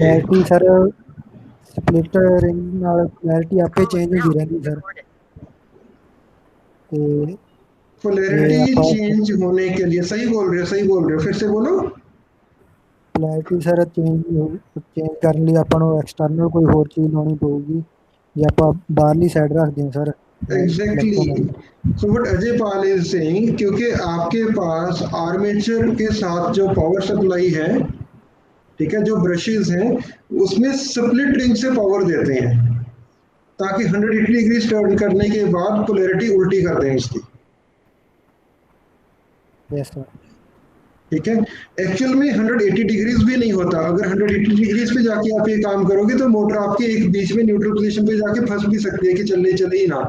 Clarity sir split ring ਨਾਲ clarity आपे change ਹੁੰਦੀ ਰਹਿੰਦੀ सर ਤੇ ਜੇ पोलैरिटी ਆਪਾਂ चेंज होने के लिए, सही बोल रहे हो, सही बोल रहे हो, फिर से बोलो। क्लैरिटी सर चेंज ਕਰਨ ਲਈ ਆਪਾਂ ਨੂੰ ਐਕਸਟਰਨਲ ਕੋਈ ਹੋਰ ਚੀਜ਼ ਲਾਉਣੀ ਪਊਗੀ ਜੇ ਆਪਾਂ ਬਾਹਰਲੀ साइड ਰੱਖਦੇ ਹਾਂ sir exactly. So what Ajay Pal is saying, क्योंकि आपके पास आर्मेचर के साथ जो पावर सप्लाई है, ठीक है, जो ब्रशेस हैं उसमें स्प्लिट रिंग से पावर देते हैं ताकि 180 डिग्री टर्न करने के बाद पोलैरिटी उल्टी कर दें उसकी। यस सर ठीक है, एक्चुअल में 180 डिग्रीज भी नहीं होता। अगर 180 डिग्रीज पे जाके आप ये काम करोगे तो मोटर आपके एक बीच में न्यूट्रल पोजीशन पे जाके फंस भी सकती है कि चले चले ही ना,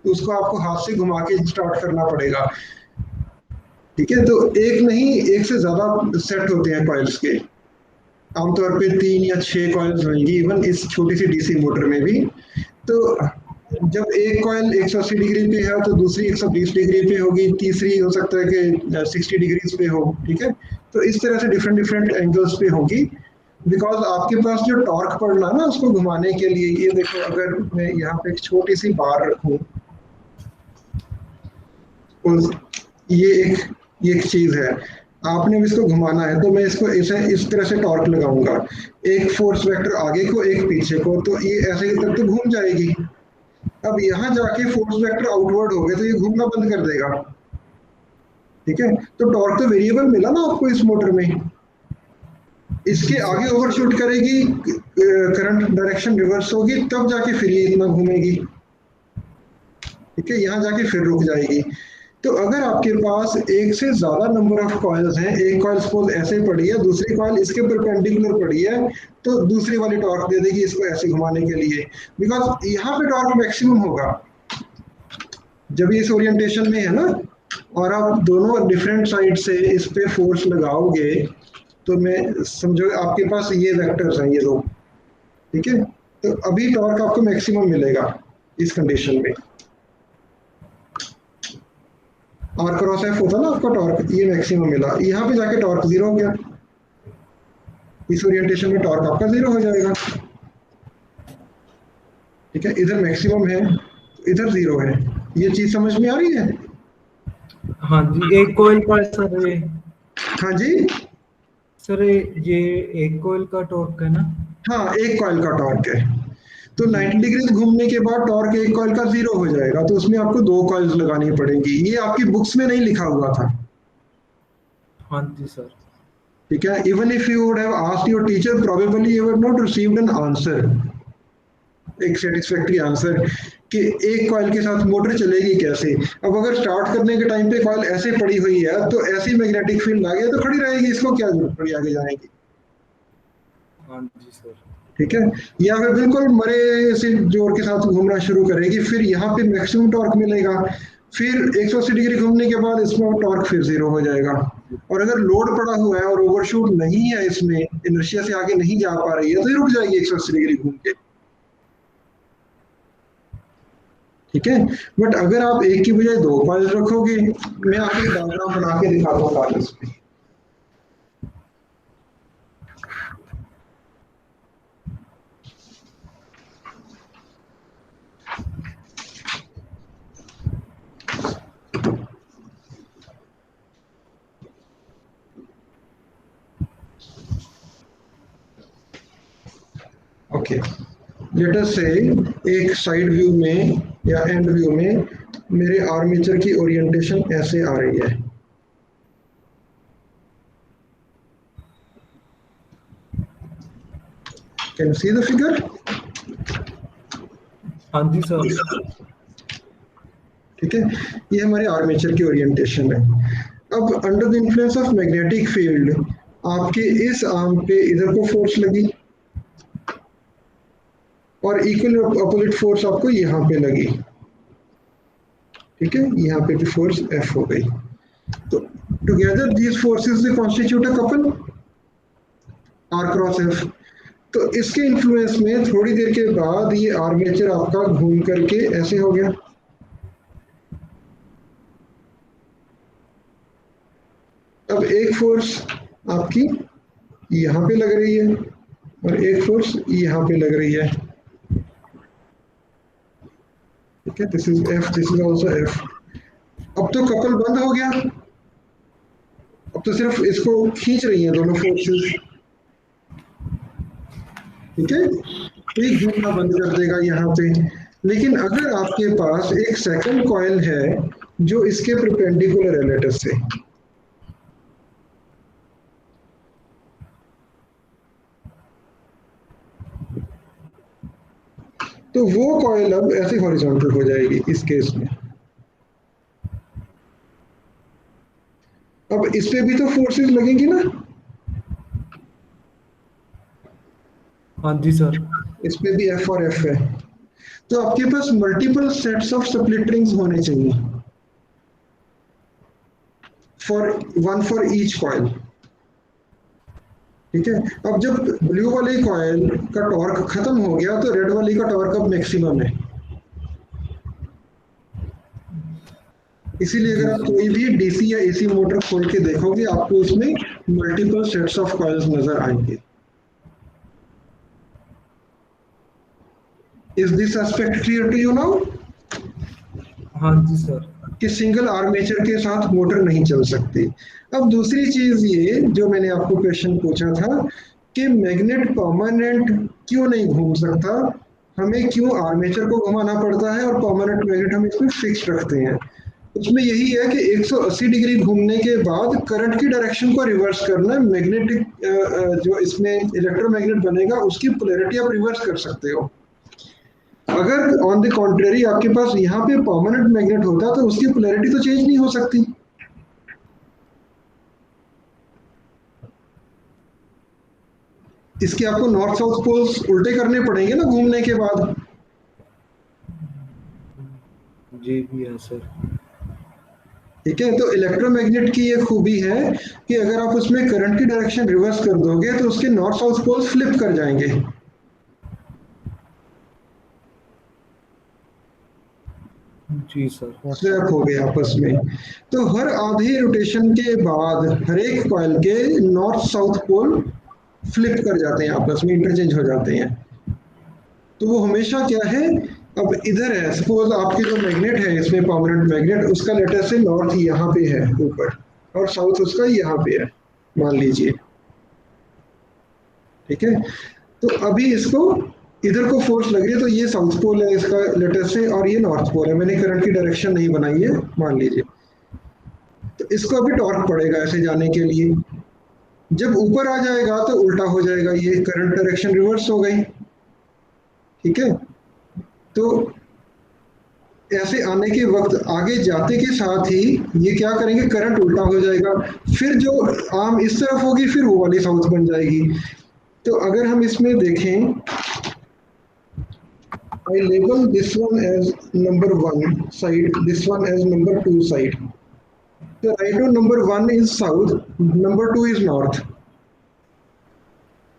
तो उसको आपको हाथ से घुमा के स्टार्ट करना पड़ेगा। ठीक है, तो एक नहीं, एक से ज्यादा सेट होते हैं कॉइल्स के, आमतौर पे 3 या 6 कॉइल्स होंगी इवन इस छोटी सी डीसी मोटर में भी। तो जब एक कॉइल 180 डिग्री पे है तो दूसरी 120 डिग्री पे होगी, तीसरी हो सकता है कि 60 डिग्रीज पे हो। ठीक है, तो इस तरह से डिफरेंट डिफरेंट एंगल्स पे होगी। बिकॉज आपके पास जो टॉर्क पड़ना है ना उसको घुमाने के लिए, ये देखो, अगर मैं यहाँ पे एक छोटी सी बार रखूं, ये एक चीज है, आपने भी इसको घुमाना है तो मैं इसको ऐसे इस तरह से टॉर्क लगाऊंगा, एक फोर्स वेक्टर आगे को एक पीछे को, तो ये ऐसे तक तो घूम जाएगी। अब यहाँ जाके फोर्स वेक्टर आउटवर्ड हो गए तो ये घूमना बंद कर देगा। ठीक है, तो टॉर्क तो वेरिएबल मिला ना आपको इस मोटर में, इसके जी सर आगे ओवरशूट करेगी, करंट डायरेक्शन रिवर्स होगी, तब जाके फिर ये इतना घूमेगी। ठीक है, यहाँ जाके फिर रुक जाएगी। तो अगर आपके पास एक से ज्यादा नंबर ऑफ कॉइल्स हैं, एक कॉइल सपोज ऐसे पड़ी है, दूसरी कॉइल इसके परपेंडिकुलर पड़ी है, तो दूसरी वाली टॉर्क दे देगी इसको ऐसे घुमाने के लिए, बिकॉज यहाँ पे टॉर्क मैक्सिमम होगा जब ये इस ओरिएंटेशन में है ना, और आप दोनों डिफरेंट साइड से इस पे फोर्स लगाओगे, तो मैं समझो आपके पास ये वेक्टर्स हैं ये दो। ठीक है, तो अभी टॉर्क आपको मैक्सिमम मिलेगा इस कंडीशन में। आर क्रॉस एफ होता ना आपका टॉर्क, ये मैक्सिमम मिला, यहाँ पे जाके टॉर्क जीरो हो गया, इस ओरिएंटेशन में टॉर्क आपका जीरो हो जाएगा। ठीक है, इधर मैक्सिमम है, इधर जीरो है। ये चीज समझ में आ रही है? हाँ जी, एक कोयल का सर ये, हाँ जी, सर ये एक कोयल का टॉर्क है ना? हाँ, एक कॉइल का टॉर्क है, तो 90 डिग्री घूमने के बाद टॉर्क एक कॉइल का जीरो हो जाएगा, तो उसमें आपको दो कॉइल्स लगानी पड़ेंगी। ये आपकी बुक्स में नहीं लिखा हुआ था। हाँ जी सर। ठीक है, even if you would have asked your teacher, probably you have not received an answer, एक सेटिस्फैक्टरी आंसर, कि एक कॉइल के साथ मोटर चलेगी कैसे। अब अगर स्टार्ट करने के टाइम पे कॉइल ऐसे पड़ी हुई है तो ऐसी मैग्नेटिक फील्ड आ गया तो खड़ी रहेगी, इसको क्या जरूरत पड़ी आगे जाने की। हाँ जी सर। ठीक है, या फिर बिल्कुल मरे से जोर के साथ घूमना शुरू करेगी, फिर यहाँ पे मैक्सिमम टॉर्क मिलेगा, फिर 180 डिग्री घूमने के बाद इसमें टॉर्क फिर जीरो हो जाएगा। और अगर लोड पड़ा हुआ है और ओवरशूट नहीं है, इसमें इनर्शिया से आगे नहीं जा पा रही है, तो ये रुक जाएगी 180 डिग्री घूम के। ठीक है, बट अगर आप एक की बजाय दो कॉइल रखोगे, मैं आपको डायग्राम बना के दिखाता हूँ कागज पे। ओके, लेट अस से एक साइड व्यू में या एंड व्यू में मेरे आर्मेचर की ओरिएंटेशन ऐसे आ रही है। Can you see the figure? हाँ जी सर। ठीक है, ये हमारे आर्मेचर की ओरिएंटेशन है। अब under the influence of magnetic field आपके इस आर्म पे इधर को फोर्स लगी, और इक्वल अपोजिट फोर्स आपको यहाँ पे लगी। ठीक है, यहाँ पे भी फोर्स एफ हो गई, तो together these forces constitute a couple r cross F. तो इसके इन्फ्लुएंस में थोड़ी देर के बाद ये आर्मेचर आपका घूम करके ऐसे हो गया। अब एक फोर्स आपकी यहाँ पे लग रही है, और एक फोर्स यहाँ पे लग रही है। ठीक है, this is F, this is also F. अब तो कपल बंद हो गया, अब तो सिर्फ इसको खींच रही हैं दोनों फोर्सेस। ठीक है, तो ये घूमना बंद कर देगा यहाँ पे। लेकिन अगर आपके पास एक सेकंड कॉइल है जो इसके परपेंडिकुलर है लेटर से, तो वो कॉइल अब ऐसे हॉरिजॉन्टल हो जाएगी इस केस में। अब इस पे भी तो फोर्सेस लगेंगी ना, हाँ जी सर। इस पे भी एफ और एफ है, तो आपके पास multiple sets of split rings होने चाहिए फॉर ईच कॉइल। ठीक है, अब जब ब्लू वाली कॉइल का टॉर्क खत्म हो गया तो रेड वाली का टॉर्क अब मैक्सिमम है। इसीलिए अगर आप कोई भी डीसी या एसी मोटर खोल के देखोगे आपको उसमें मल्टीपल सेट्स ऑफ कॉइल्स नजर आएंगे। Is this aspect clear to you now? हाँ जी सर। कि सिंगल आर्मेचर के साथ मोटर नहीं चल सकती। अब दूसरी चीज ये जो मैंने आपको क्वेश्चन पूछा था कि मैग्नेट परमानेंट क्यों नहीं घूम सकता, हमें क्यों आर्मेचर को घुमाना पड़ता है और परमानेंट मैग्नेट हम इसमें फिक्स रखते हैं। उसमें यही है कि 180 डिग्री घूमने के बाद करंट की डायरेक्शन को रिवर्स करना। मैग्नेटिक जो इसमें इलेक्ट्रोमैग्नेट बनेगा उसकी पोलैरिटी आप रिवर्स कर सकते हो। अगर ऑन द कॉन्ट्रेरी आपके पास यहाँ पे परमानेंट मैग्नेट होता तो उसकी पोलैरिटी तो चेंज नहीं हो सकती। इसके आपको नॉर्थ साउथ पोल्स उल्टे करने पड़ेंगे ना घूमने के बाद। जी भी है सर। ठीक है, तो इलेक्ट्रोमैग्नेट की ये खूबी है कि अगर आप उसमें करंट की डायरेक्शन रिवर्स कर दोगे तो उसके नॉर्थ साउथ पोल्स फ्लिप कर जाएंगे। जी सर। स्वैप हो गए आपस में। तो हर आधे रोटेशन के बाद हर एक कॉइल के नॉर्थ साउथ पोल फ्लिप कर जाते हैं, आपस में इंटरचेंज हो जाते हैं। तो वो हमेशा क्या है, अब इधर है, सपोज आपके जो मैग्नेट है इसमें परमानेंट मैग्नेट, उसका लेटर से नॉर्थ यहाँ पे है ऊपर और साउथ उसका यहाँ पे है मान लीजिए। ठीक है, तो अभी इसको इधर को फोर्स लग रही है तो ये साउथ पोल है इसका लेटर से और ये नॉर्थ पोल है। मैंने करंट की डायरेक्शन नहीं बनाई है मान लीजिए। तो इसको अभी टॉर्क पड़ेगा ऐसे जाने के लिए। जब ऊपर आ जाएगा तो उल्टा हो जाएगा, ये करंट डायरेक्शन रिवर्स हो गई। ठीक है, तो ऐसे आने के वक्त आगे जाते के साथ ही ये क्या करेंगे, करंट उल्टा हो जाएगा। फिर जो आर्म इस तरफ होगी फिर वो वाली साउथ बन जाएगी। तो अगर हम इसमें देखें, I label this one as number 1 side, this one as number 2 side. So right now number 1 is south, number 2 is north.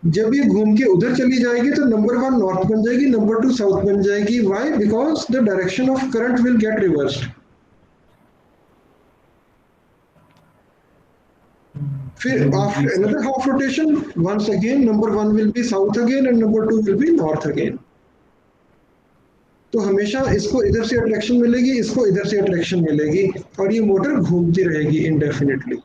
जब ये घूम के उधर चली जाएगी तो नंबर 1 नॉर्थ बन जाएगी, नंबर 2 साउथ बन जाएगी। Why? Because the direction of current will get reversed. फिर after another half rotation, once again number 1 will be south again and number 2 will be north again. तो हमेशा इसको इधर से अट्रैक्शन मिलेगी, इसको इधर से अट्रैक्शन मिलेगी और ये मोटर घूमती रहेगी इंडेफिनिटली।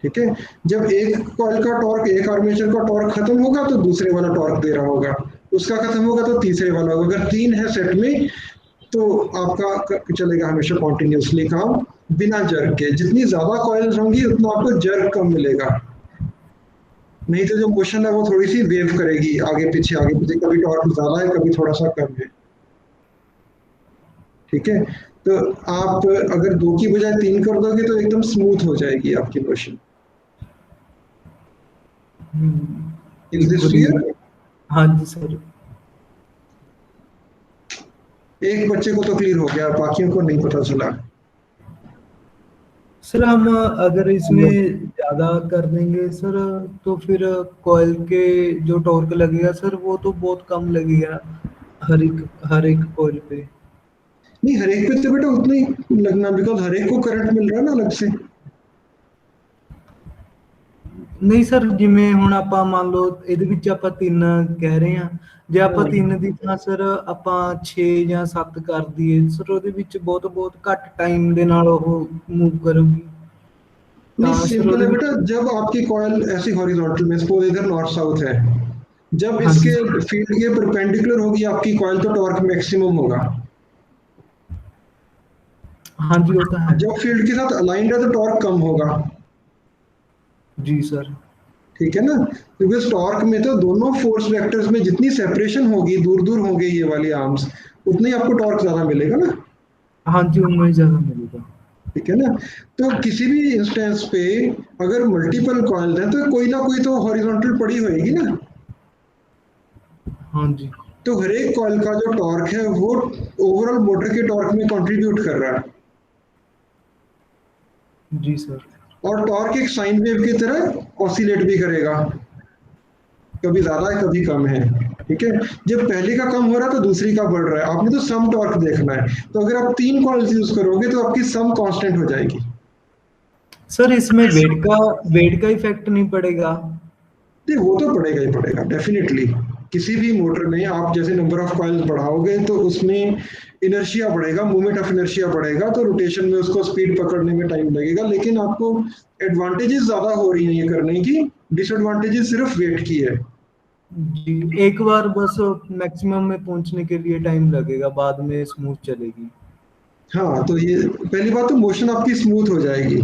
ठीक है, जब एक कॉइल का टॉर्क, एक आर्मेचर का टॉर्क खत्म होगा तो दूसरे वाला टॉर्क दे रहा होगा, उसका खत्म होगा तो तीसरे वाला होगा। अगर 3 है सेट में तो आपका चलेगा हमेशा कॉन्टिन्यूसली काम बिना जर्क के। जितनी ज्यादा कॉइल्स होंगी उतना आपको जर्क कम मिलेगा, नहीं तो जो मोशन है वो थोड़ी सी वेव करेगी आगे पीछे, कभी टॉर्क ज्यादा है कभी थोड़ा सा कम है। ठीक है, तो आप अगर 2 की बजाय 3 कर दोगे तो एकदम स्मूथ हो जाएगी आपकी मोशन। Is this clear? हाँ जी सर। एक बच्चे को तो क्लियर हो गया, बाकियों को नहीं पता चला। सर हम अगर इसमें ज्यादा कर देंगे सर तो फिर कॉइल के जो टॉर्क लगेगा सर वो तो बहुत कम लगेगा हर एक कॉइल पे। नहीं, हर एक पे तो बेटा उतना ही लगना, बिकॉज हर एक को करंट मिल रहा है ना अलग से। ਨਹੀਂ ਸਰ, ਜਿਵੇਂ ਹੁਣ ਆਪਾਂ ਮੰਨ ਲਓ ਇਹਦੇ ਵਿੱਚ ਆਪਾਂ 3 ਕਹਿ ਰਹੇ ਹਾਂ, ਜੇ ਆਪਾਂ 3 ਦੀ ਥਾਂ ਸਰ ਆਪਾਂ 6 ਜਾਂ 7 ਕਰ ਦਈਏ ਸਰ, ਉਹਦੇ ਵਿੱਚ ਬਹੁਤ ਬਹੁਤ ਘੱਟ ਟਾਈਮ ਦੇ ਨਾਲ ਉਹ ਮੂਵ करूगी। नहीं, ਤਾਂ ਸਰ सिंपल ਉਹਦੇ है ਵਿੱਚ बेटा, जब आपकी कॉइल ऐसी हॉरिजॉन्टल में, सपोज इधर नॉर्थ साउथ है, जब हाँ जी इसके सर। फील्ड के परपेंडिकुलर होगी आपकी कॉइल तो टॉर्क मैक्सिमम होगा। हाँ जी, वो तो है। जब फील्ड के साथ अलाइंड है तो टॉर्क कम होगा। जी सर। ठीक है ना, क्योंकि इस टॉर्क में तो दोनों फोर्स वेक्टर्स में जितनी सेपरेशन होगी, दूर दूर होंगे ये वाली आर्म्स, उतनी ही आपको टॉर्क ज्यादा मिलेगा ना। हाँ जी, उनमें ही ज़्यादा मिलेगा। ठीक है ना, तो किसी भी इंस्टेंस पे अगर मल्टीपल कॉइल्स हैं तो कोई ना कोई तो हॉरिजॉन्टल पड़ी होगी ना। हाँ जी। तो हर एक कॉइल का जो टॉर्क है वो ओवरऑल मोटर के टॉर्क में कंट्रीब्यूट कर रहा है। जी सर। और टॉर्क एक साइन वेव की तरह ऑसिलेट भी करेगा, कभी ज्यादा है कभी कम है। ठीक है, जब पहले का कम हो रहा है तो दूसरी का बढ़ रहा है, आपने तो सम टॉर्क देखना है। तो अगर आप 3 कॉइल्स यूज करोगे तो आपकी सम कांस्टेंट हो जाएगी। सर इसमें वेट का इफेक्ट नहीं पड़ेगा? नहीं, वो तो पड़ेगा ही पड़ेगा डेफिनेटली। किसी भी मोटर में आप जैसे नंबर ऑफ कॉइल्स बढ़ाओगे तो उसमें इनर्शिया बढ़ेगा, मूवमेंट ऑफ इनर्शिया बढ़ेगा, तो रोटेशन में उसको स्पीड पकड़ने में टाइम लगेगा। लेकिन आपको एडवांटेजेस ज्यादा हो रही हैं ये करने की, डिसएडवांटेजेस सिर्फ वेट की है। जी, एक बार बस मैक्सिमम में पहुंचने के लिए टाइम लगेगा, बाद में स्मूथ चलेगी। हाँ, तो ये पहली बात तो मोशन आपकी स्मूथ हो जाएगी।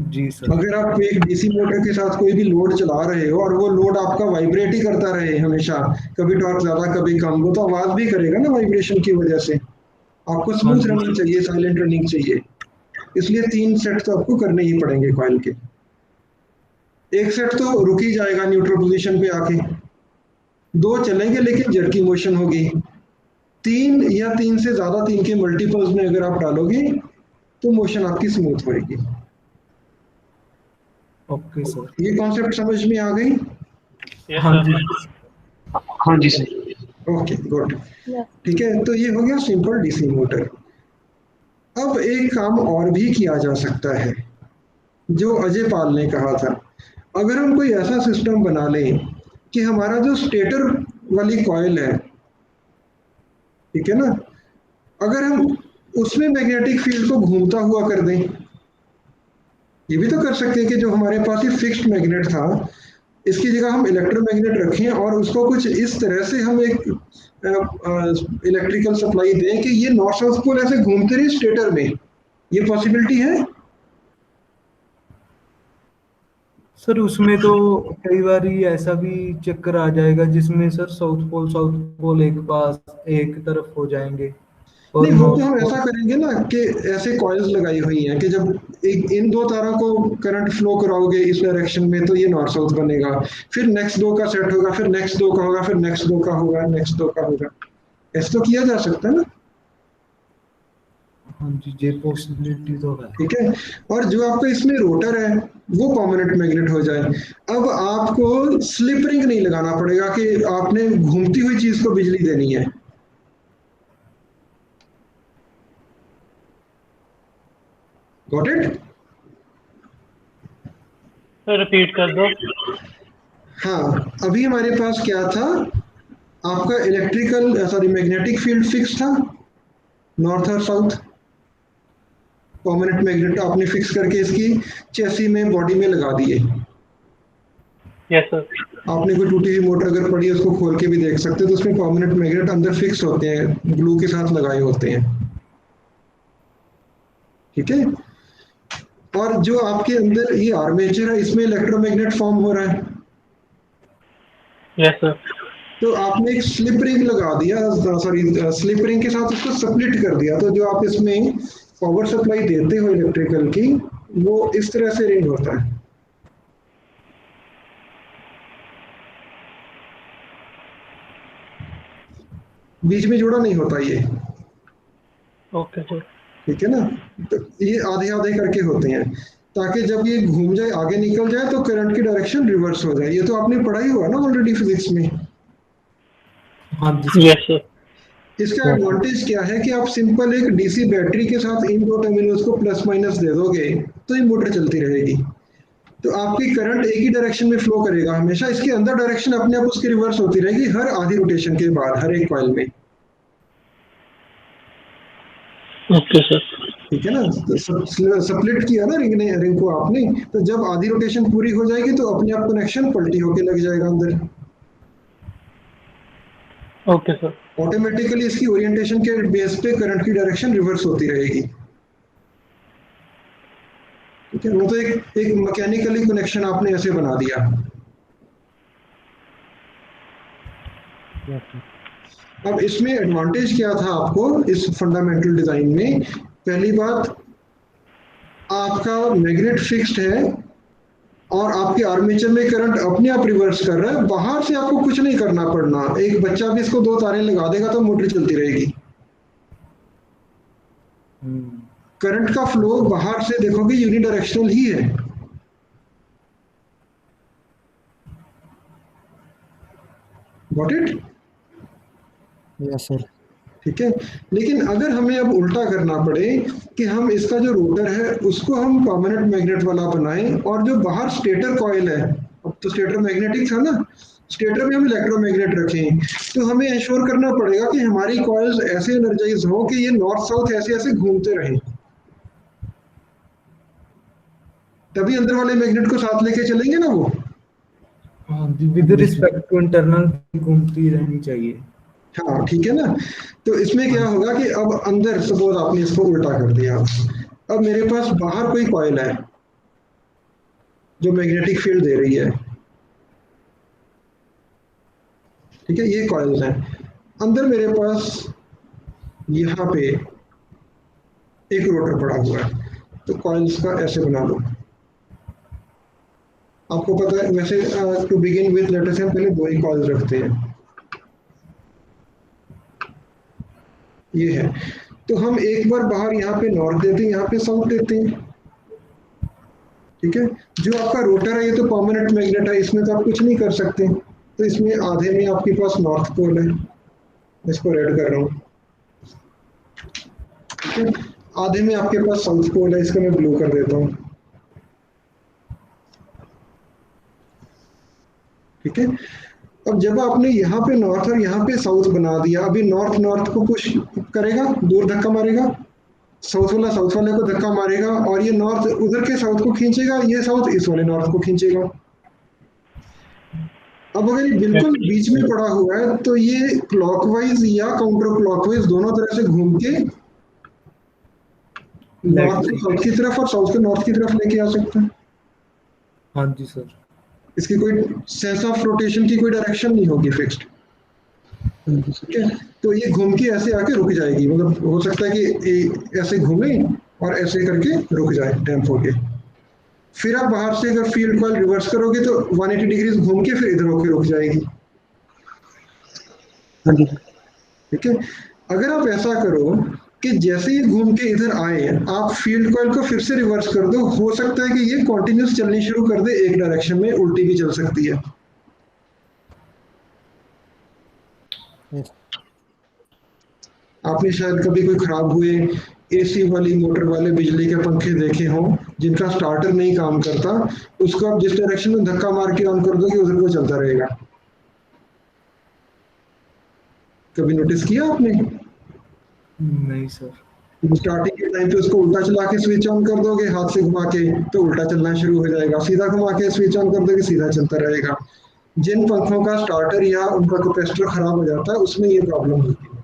जी सर। अगर आप एक डीसी मोटर के साथ कोई भी लोड चला रहे हो और वो लोड आपका वाइब्रेट ही करता रहे हमेशा, कभी टॉर्क ज्यादा कभी कम, वो तो आवाज भी करेगा ना वाइब्रेशन की वजह से। आपको हाँ स्मूथ जी रनिंग सर। चाहिए, साइलेंट रनिंग चाहिए। इसलिए 3 सेट तो आपको करने ही पड़ेंगे कॉइल के। एक सेट तो रुक ही जाएगा न्यूट्रल पोजीशन पे आके, 2 चलेंगे लेकिन जर्की मोशन होगी। 3 या 3 से ज्यादा 3 के मल्टीपल्स में अगर आप डालोगे तो मोशन आपकी स्मूथ होगी। Okay sir. ये कॉन्सेप्ट समझ में आ गई? यस हाँ सर। जी। हाँ जी सर। Okay good. ठीक है, तो ये हो गया सिंपल डीसी मोटर। अब एक काम और भी किया जा सकता है जो अजय पाल ने कहा था। अगर हम कोई ऐसा सिस्टम बना लें कि हमारा जो स्टेटर वाली कॉइल है, ठीक है ना, अगर हम उसमें मैग्नेटिक फील्ड को घूमता हुआ कर दें, ये भी तो कर सकते हैं कि जो हमारे पास ये फिक्स्ड मैग्नेट था इसकी जगह हम इलेक्ट्रोमैग्नेट रखें और उसको कुछ इस तरह से हम एक इलेक्ट्रिकल सप्लाई दें कि ये नॉर्थ साउथ पोल ऐसे घूमते रहे स्टेटर में। ये पॉसिबिलिटी है? सर उसमें तो कई बार ही ऐसा भी चक्कर आ जाएगा जिसमें सर साउथ पोल एक पास एक तरफ हो जाएंगे और नहीं, वो तो नॉर्थ हम पोल। ऐसा करेंगे ना कि ऐसे कॉइल्स लगाई हुई हैं कि जब एक इन 2 तारों को करंट फ्लो कराओगे इस डायरेक्शन में तो ये नॉर्थ साउथ बनेगा, फिर नेक्स्ट 2 का सेट होगा, फिर नेक्स्ट 2 का होगा, फिर नेक्स्ट 2 का होगा, नेक्स्ट 2 का होगा। ऐसा तो किया जा सकता है ना। हाँ जी, ये पॉसिबिलिटी तो है। ठीक है, और जो आपका इसमें रोटर है वो परमानेंट मैग्नेट हो जाए। अब आपको स्लिप रिंग नहीं लगाना पड़ेगा कि आपने घूमती हुई चीज को बिजली देनी है। Got it? सर रिपीट कर दो। हाँ, अभी हमारे पास क्या था, आपका electrical sorry magnetic field fix था, नॉर्थ और साउथ। परमानेंट मैग्नेट आपने फिक्स करके इसकी चेसी में बॉडी में लगा दिए। Yes sir. आपने कोई टूटी हुई मोटर अगर पड़ी है उसको खोल के भी देख सकते हो, तो उसमें परमानेंट मैग्नेट अंदर फिक्स होते हैं, ग्लू के साथ लगाए होते हैं। ठीक है, और जो आपके अंदर ये आर्मेचर है इसमें इलेक्ट्रोमैग्नेट फॉर्म हो रहा है, यस सर। तो आपने एक स्लिप रिंग लगा दिया, सॉरी स्लिप रिंग के साथ उसको स्प्लिट कर दिया, तो जो आप इसमें पावर सप्लाई देते हो इलेक्ट्रिकल की वो इस तरह से रिंग होता है। बीच में जोड़ा नहीं होता ये। Okay sir. ठीक है ना, तो ये आधे आधे करके होते हैं ताकि जब ये घूम जाए आगे निकल जाए तो करंट की डायरेक्शन रिवर्स हो जाए। ये तो आपने पढ़ा ही हुआ ना ऑलरेडी फिजिक्स में। हाँ जी यस सर। इसका एडवांटेज क्या है कि आप सिंपल एक डीसी बैटरी के साथ इन 2 टर्मिनल्स को प्लस माइनस दे दोगे तो ये मोटर चलती रहेगी। तो आपकी करंट एक ही डायरेक्शन में फ्लो करेगा हमेशा। इसके अंदर डायरेक्शन अपने आप उसकी रिवर्स होती रहेगी हर आधी रोटेशन के बाद, हर एक कॉइल में। Okay sir. ठीक है ना, तो स्प्लिट किया ना रिंग को आपने, तो जब आधी रोटेशन पूरी हो जाएगी तो अपने आप कनेक्शन पलटी होके लग जाएगा अंदर। Okay sir. ऑटोमेटिकली इसकी ओरिएंटेशन के बेस पे करंट की डायरेक्शन रिवर्स होती रहेगी। ठीक है, वो तो एक मैकेनिकली कनेक्शन आपने ऐसे बना दिया। अब इसमें एडवांटेज क्या था आपको इस फंडामेंटल डिजाइन में? पहली बात, आपका मैग्नेट फिक्स्ड है और आपके आर्मेचर में करंट अपने आप रिवर्स कर रहा है, बाहर से आपको कुछ नहीं करना पड़ना। एक बच्चा भी इसको 2 तारें लगा देगा तो मोटर चलती रहेगी। करंट का फ्लो बाहर से देखोगे यूनिडायरेक्शनल ही है। Got it? Yes sir. ठीक है, लेकिन अगर हमें अब उल्टा करना पड़े कि हम इसका जो रोटर है उसको हम परमानेंट मैग्नेट वाला बनाएं, और जो बाहर स्टेटर कॉइल है, अब तो स्टेटर मैग्नेटिक था ना, स्टेटर में हम इलेक्ट्रोमैग्नेट रखें, तो हमें इंश्योर करना पड़ेगा कि हमारी कॉइल्स ऐसे एनर्जाइज हो कि ये नॉर्थ साउथ ऐसे ऐसे घूमते रहें, तभी अंदर वाले मैग्नेट को साथ लेके चलेंगे ना वो। हाँ जी, विद रिस्पेक्ट टू इंटरनल घूमती रहनी चाहिए। हाँ ठीक है ना। तो इसमें क्या होगा कि अब अंदर सपोज आपने इसको उल्टा कर दिया, अब मेरे पास बाहर कोई कॉइल है जो मैग्नेटिक फील्ड दे रही है। ठीक है, ये कॉइल्स हैं। अंदर मेरे पास यहाँ पे एक रोटर पड़ा हुआ है, तो कॉइल्स का ऐसे बना दो। आपको पता है वैसे to begin with let us हम पहले 2 ही कॉइल्स रखते हैं। ये है, तो हम एक बार बाहर यहाँ पे नॉर्थ देते हैं, यहाँ पे साउथ देते हैं। ठीक है, जो आपका रोटर है ये तो परमानेंट मैग्नेट है, इसमें तो आप कुछ नहीं कर सकते, तो इसमें आधे में आपके पास नॉर्थ पोल है, इसको रेड कर रहा हूँ। ठीक है, आधे में आपके पास साउथ पोल है, इसको मैं ब्लू कर देता हूँ। ठीक है, अब जब आपने यहाँ पे नॉर्थ और यहाँ पे साउथ बना दिया, अभी नॉर्थ नॉर्थ को पुश करेगा, दूर धक्का मारेगा, साउथ वाला साउथ वाले को धक्का मारेगा, और ये नॉर्थ उधर के साउथ को खींचेगा, ये साउथ इस वाले नॉर्थ को खींचेगा। अब अगर ये बिल्कुल बीच में पड़ा हुआ है तो ये क्लॉकवाइज या काउंटर क्लॉकवाइज दोनों तरह से घूम के नॉर्थ को साउथ की तरफ और साउथ को नॉर्थ की तरफ लेके आ सकता है। हाँ जी सर। इसकी कोई सेंस ऑफ रोटेशन की कोई डायरेक्शन नहीं होगी फिक्स्ड। ठीक है, तो ये घूम के ऐसे आके रुक जाएगी, मतलब हो सकता है कि ऐसे घूमे और ऐसे करके रुक जाए डैम्प होके। फिर आप बाहर से अगर फील्ड कॉइल रिवर्स करोगे तो 180 डिग्री घूम के फिर इधर होके रुक जाएगी। हाँ जी। ठीक है, अगर आप ऐसा करो कि जैसे ही घूम के इधर आए आप फील्ड कॉइल को फिर से रिवर्स कर दो, हो सकता है कि ये कॉन्टिन्यूस चलनी शुरू कर दे एक डायरेक्शन में, उल्टी भी चल सकती है। यस। आपने शायद कभी कोई खराब हुए एसी वाली मोटर वाले बिजली के पंखे देखे हों जिनका स्टार्टर नहीं काम करता, उसको आप जिस डायरेक्शन में धक्का मार के ऑन कर दोगे उधर को चलता रहेगा। कभी नोटिस किया आपने? नहीं सर। स्टार्टिंग के टाइम पे उसको उल्टा चला के स्विच ऑन कर दोगे हाथ से घुमा के तो उल्टा चलना शुरू हो जाएगा, सीधा घुमा के स्विच ऑन कर दोगे सीधा चलता रहेगा। जिन पंखों का स्टार्टर या उनका कैपेसिटर खराब हो जाता है उसमें ये प्रॉब्लम होती है।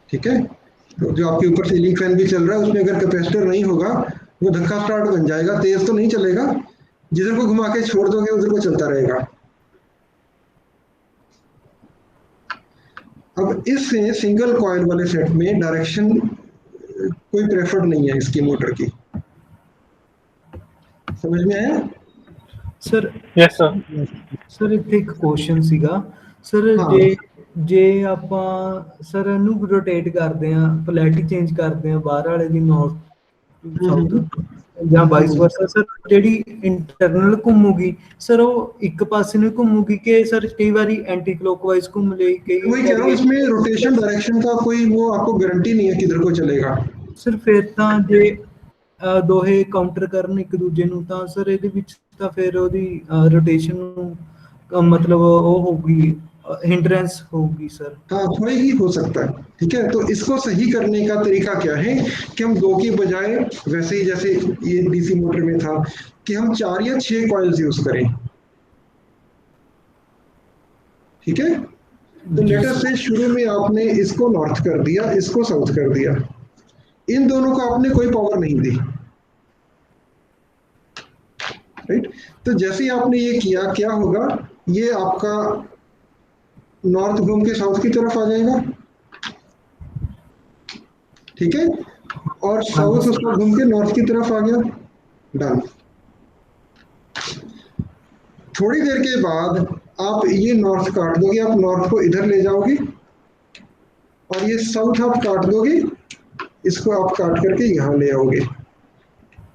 ठीक है, तो जो आपके ऊपर सीलिंग फैन भी चल रहा है उसमें अगर कैपेसिटर नहीं होगा वो धक्का स्टार्ट बन जाएगा, तेज तो नहीं चलेगा, जिधर को घुमा के छोड़ दोगे उधर को चलता रहेगा। अब इस सिंगल कॉइल वाले सेट में डायरेक्शन कोई प्रेफर्ड नहीं है इसकी मोटर की। समझ में आया सर? Yes sir. ਸਰ ਇੱਥੇ ਇੱਕ ਕੁਐਸਚਨ ਸੀਗਾ ਸਰ, ਹਾਂ। ਜੇ ਆਪਾਂ ਸਰ ਇਹਨੂੰ ਰੋਟੇਟ ਕਰਦੇ ਆ, ਪੋਲੈਰਿਟੀ ਚੇਂਜ ਕਰਦੇ ਆ ਬਾਹਰ ਵਾਲੇ ਦੀ ਨਾਰਥ ਸਾਊਥ ਜਾਂ ਵਾਈਸ ਵਰਸਾ, ਸਰ ਜਿਹੜੀ ਇੰਟਰਨਲ ਘੁੰਮੂਗੀ ਸਰ ਉਹ ਇੱਕ ਪਾਸੇ ਨੂੰ ਘੁੰਮੂਗੀ ਕਿ ਸਰ ਕਈ ਵਾਰੀ ਐਂਟੀ क्लॉकवाइज घूम ले, कई वही कह रहा हूँ, इसमें रोटेशन डायरेक्शन का कोई वो आपको गारंटी नहीं है किधर को चलेगा। ਸਰ ਫਿਰ ਤਾਂ ਜੇ ਦੋਹੇ ਕਾਊਂਟਰ ਕਰਨ ਇੱਕ ਦੂਜੇ ਨੂੰ ਤਾਂ ਸਰ ਇਹਦੇ ਵਿੱਚ ਤਾਂ ਫਿਰ ਉਹਦੀ ਰੋਟੇਸ਼ਨ ਨੂੰ मतलब वो होगी, हिंड्रेंस होगी सर। हाँ होएगी, हो सकता है। ठीक है, तो इसको सही करने का तरीका क्या है कि हम 2 की बजाय वैसे ही जैसे ये डीसी मोटर में था कि हम 4 या 6 कॉइल्स यूज करें। ठीक है, तो लेटर से शुरू में आपने इसको नॉर्थ कर दिया, इसको साउथ कर दिया, इन दोनों को आपने कोई पावर नहीं दी। राइट, तो जैसे ही आपने ये किया क्या होगा, ये आपका नॉर्थ घूम के साउथ की तरफ आ जाएगा। ठीक है, और साउथ उसका घूम के नॉर्थ की तरफ आ गया। डन। थोड़ी देर के बाद आप ये नॉर्थ काट दोगे, आप नॉर्थ को इधर ले जाओगे, और ये साउथ आप काट दोगे, इसको आप काट करके यहां ले आओगे।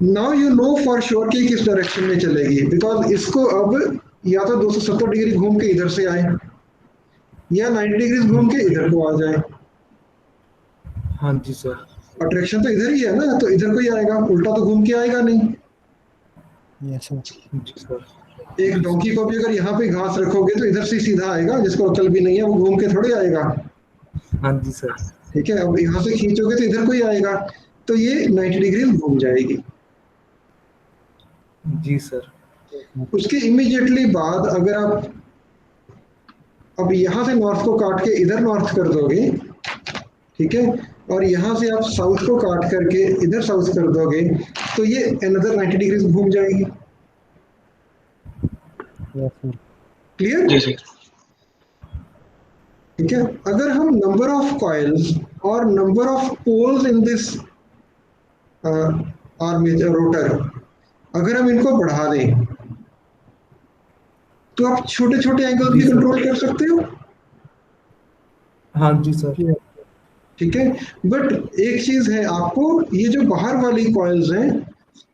Now you know for sure कि किस डायरेक्शन में चलेगी, बिकॉज इसको अब या तो 270 डिग्री घूम के इधर से आए या 90 डिग्री घूम के इधर को आ जाए। हाँ जी सर। अट्रैक्शन तो इधर ही है ना, तो इधर को ही आएगा, उल्टा तो घूम के आएगा नहीं। Yes sir. जी सर। एक डोंकी को भी अगर यहाँ पे घास रखोगे तो इधर से सीधा आएगा, जिसको अकल भी नहीं है वो घूम के थोड़े आएगा। हाँ जी सर। ठीक है, अब यहाँ से खींचोगे तो इधर को ही आएगा, तो ये 90 डिग्री घूम जाएगी। जी सर। उसके इमीडिएटली बाद अगर आप अब यहाँ से नॉर्थ को काट के इधर नॉर्थ कर दोगे, ठीक है, और यहाँ से आप साउथ को काट करके इधर साउथ कर दोगे, तो ये अनदर 90 डिग्री घूम जाएगी। Yes sir. क्लियर? जी सर। ठीक है, अगर हम नंबर ऑफ कॉइल्स और number of poles in this armature rotor, अगर हम इनको बढ़ा दें तो आप छोटे छोटे एंगल भी कंट्रोल कर सकते हो। हाँ जी सर। ठीक है, बट एक चीज है, आपको ये जो बाहर वाली कॉइल्स हैं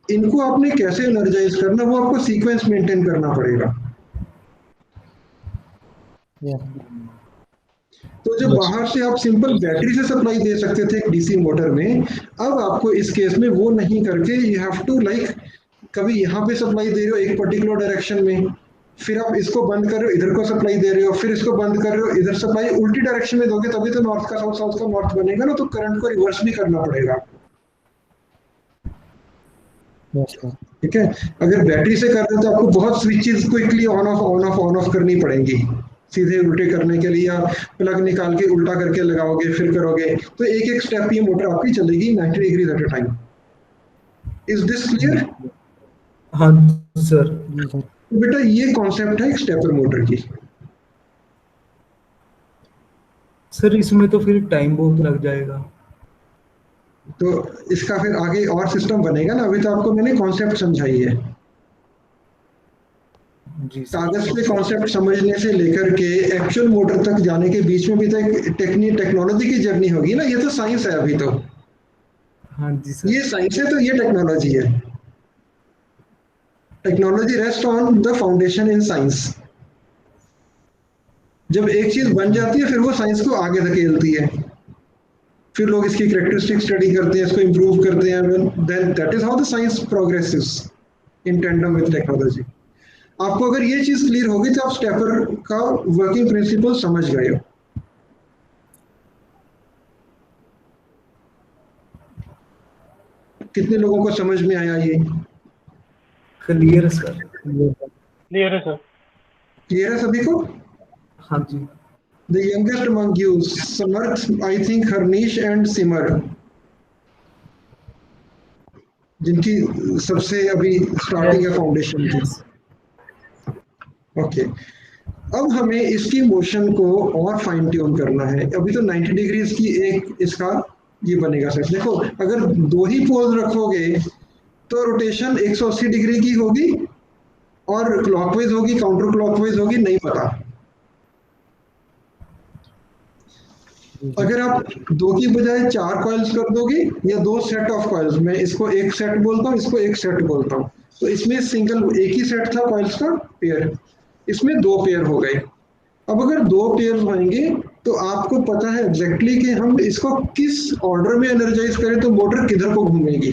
इनको आपने कैसे एनर्जाइज करना, वो आपको सीक्वेंस मेंटेन करना पड़ेगा। तो जब बाहर से आप सिंपल बैटरी से सप्लाई दे सकते थे एक डीसी मोटर में, अब आपको इस केस में वो नहीं करके यू हैव टू लाइक कभी यहाँ पे सप्लाई दे रहे हो एक पर्टिकुलर डायरेक्शन में, फिर आप इसको बंद कर रहे हो इधर को सप्लाई दे रहे हो, फिर इसको बंद कर रहे हो इधर सप्लाई, उल्टी डायरेक्शन में दोगे तभी तो नॉर्थ का साउथ, साउथ का नॉर्थ बनेगा ना, तो करंट को रिवर्स भी करना पड़ेगा। ठीक है, अगर बैटरी से कर रहे हो तो आपको बहुत switches quickly on off on off on off करनी पड़ेंगी, सीधे उल्टे करने के लिए, या प्लग निकाल के उल्टा करके लगाओगे फिर करोगे, तो एक एक स्टेप ये मोटर आपकी चलेगी 90 degree at a time. Is this clear? हाँ सर। तो बेटा ये कॉन्सेप्ट है एक स्टेपर मोटर की। सर इसमें तो फिर टाइम बहुत लग जाएगा। तो इसका फिर आगे और सिस्टम बनेगा ना, अभी तो आपको मैंने कॉन्सेप्ट समझाई है। जी सर। कागज पे कॉन्सेप्ट समझने से लेकर के एक्चुअल मोटर तक जाने के बीच में भी तो एक टेक्नोलॉजी की जर्नी होगी ना, ये तो साइंस है अभी तो। हाँ जी सर। ये साइंस है तो ये टेक्नोलॉजी है। Technology rest on the foundation in science. जब एक चीज बन जाती है फिर वो साइंस को आगे धकेलती है, फिर लोग इसकी कैरेक्टरिस्टिक स्टडी करते हैं, इसको इंप्रूव करते हैं, then that is how the science progresses in tandem with technology. आपको अगर ये चीज क्लियर होगी तो आप स्टेपर का वर्किंग प्रिंसिपल समझ गए हो। कितने लोगों को समझ में आया ये? Clear sir. क्लियर है सर। क्लियर है सभी को? हाँ जी। The youngest among you, Samarth, I think Harnish and Simar, जिनकी सबसे अभी स्टार्टिंग है फाउंडेशन की। ओके, अब हमें इसकी मोशन को और फाइन ट्यून करना है। अभी तो 90 डिग्रीज की एक इसका ये बनेगा सर। देखो अगर 2 ही पोल रखोगे तो रोटेशन 180 डिग्री की होगी और क्लॉकवाइज होगी काउंटर क्लॉकवाइज होगी, नहीं पता। अगर आप 2 की बजाय 4 कॉइल्स कर दोगे या 2 सेट ऑफ कॉइल्स, मैं इसको एक सेट बोलता हूँ, इसको एक सेट बोलता हूँ, तो इसमें सिंगल एक ही सेट था कॉइल्स का पेयर, इसमें 2 पेयर हो गए। अब अगर 2 पेयर होंगे तो आपको पता है एग्जैक्टली कि हम इसको किस ऑर्डर में एनर्जाइज करें तो मोटर किधर को घूमेगी।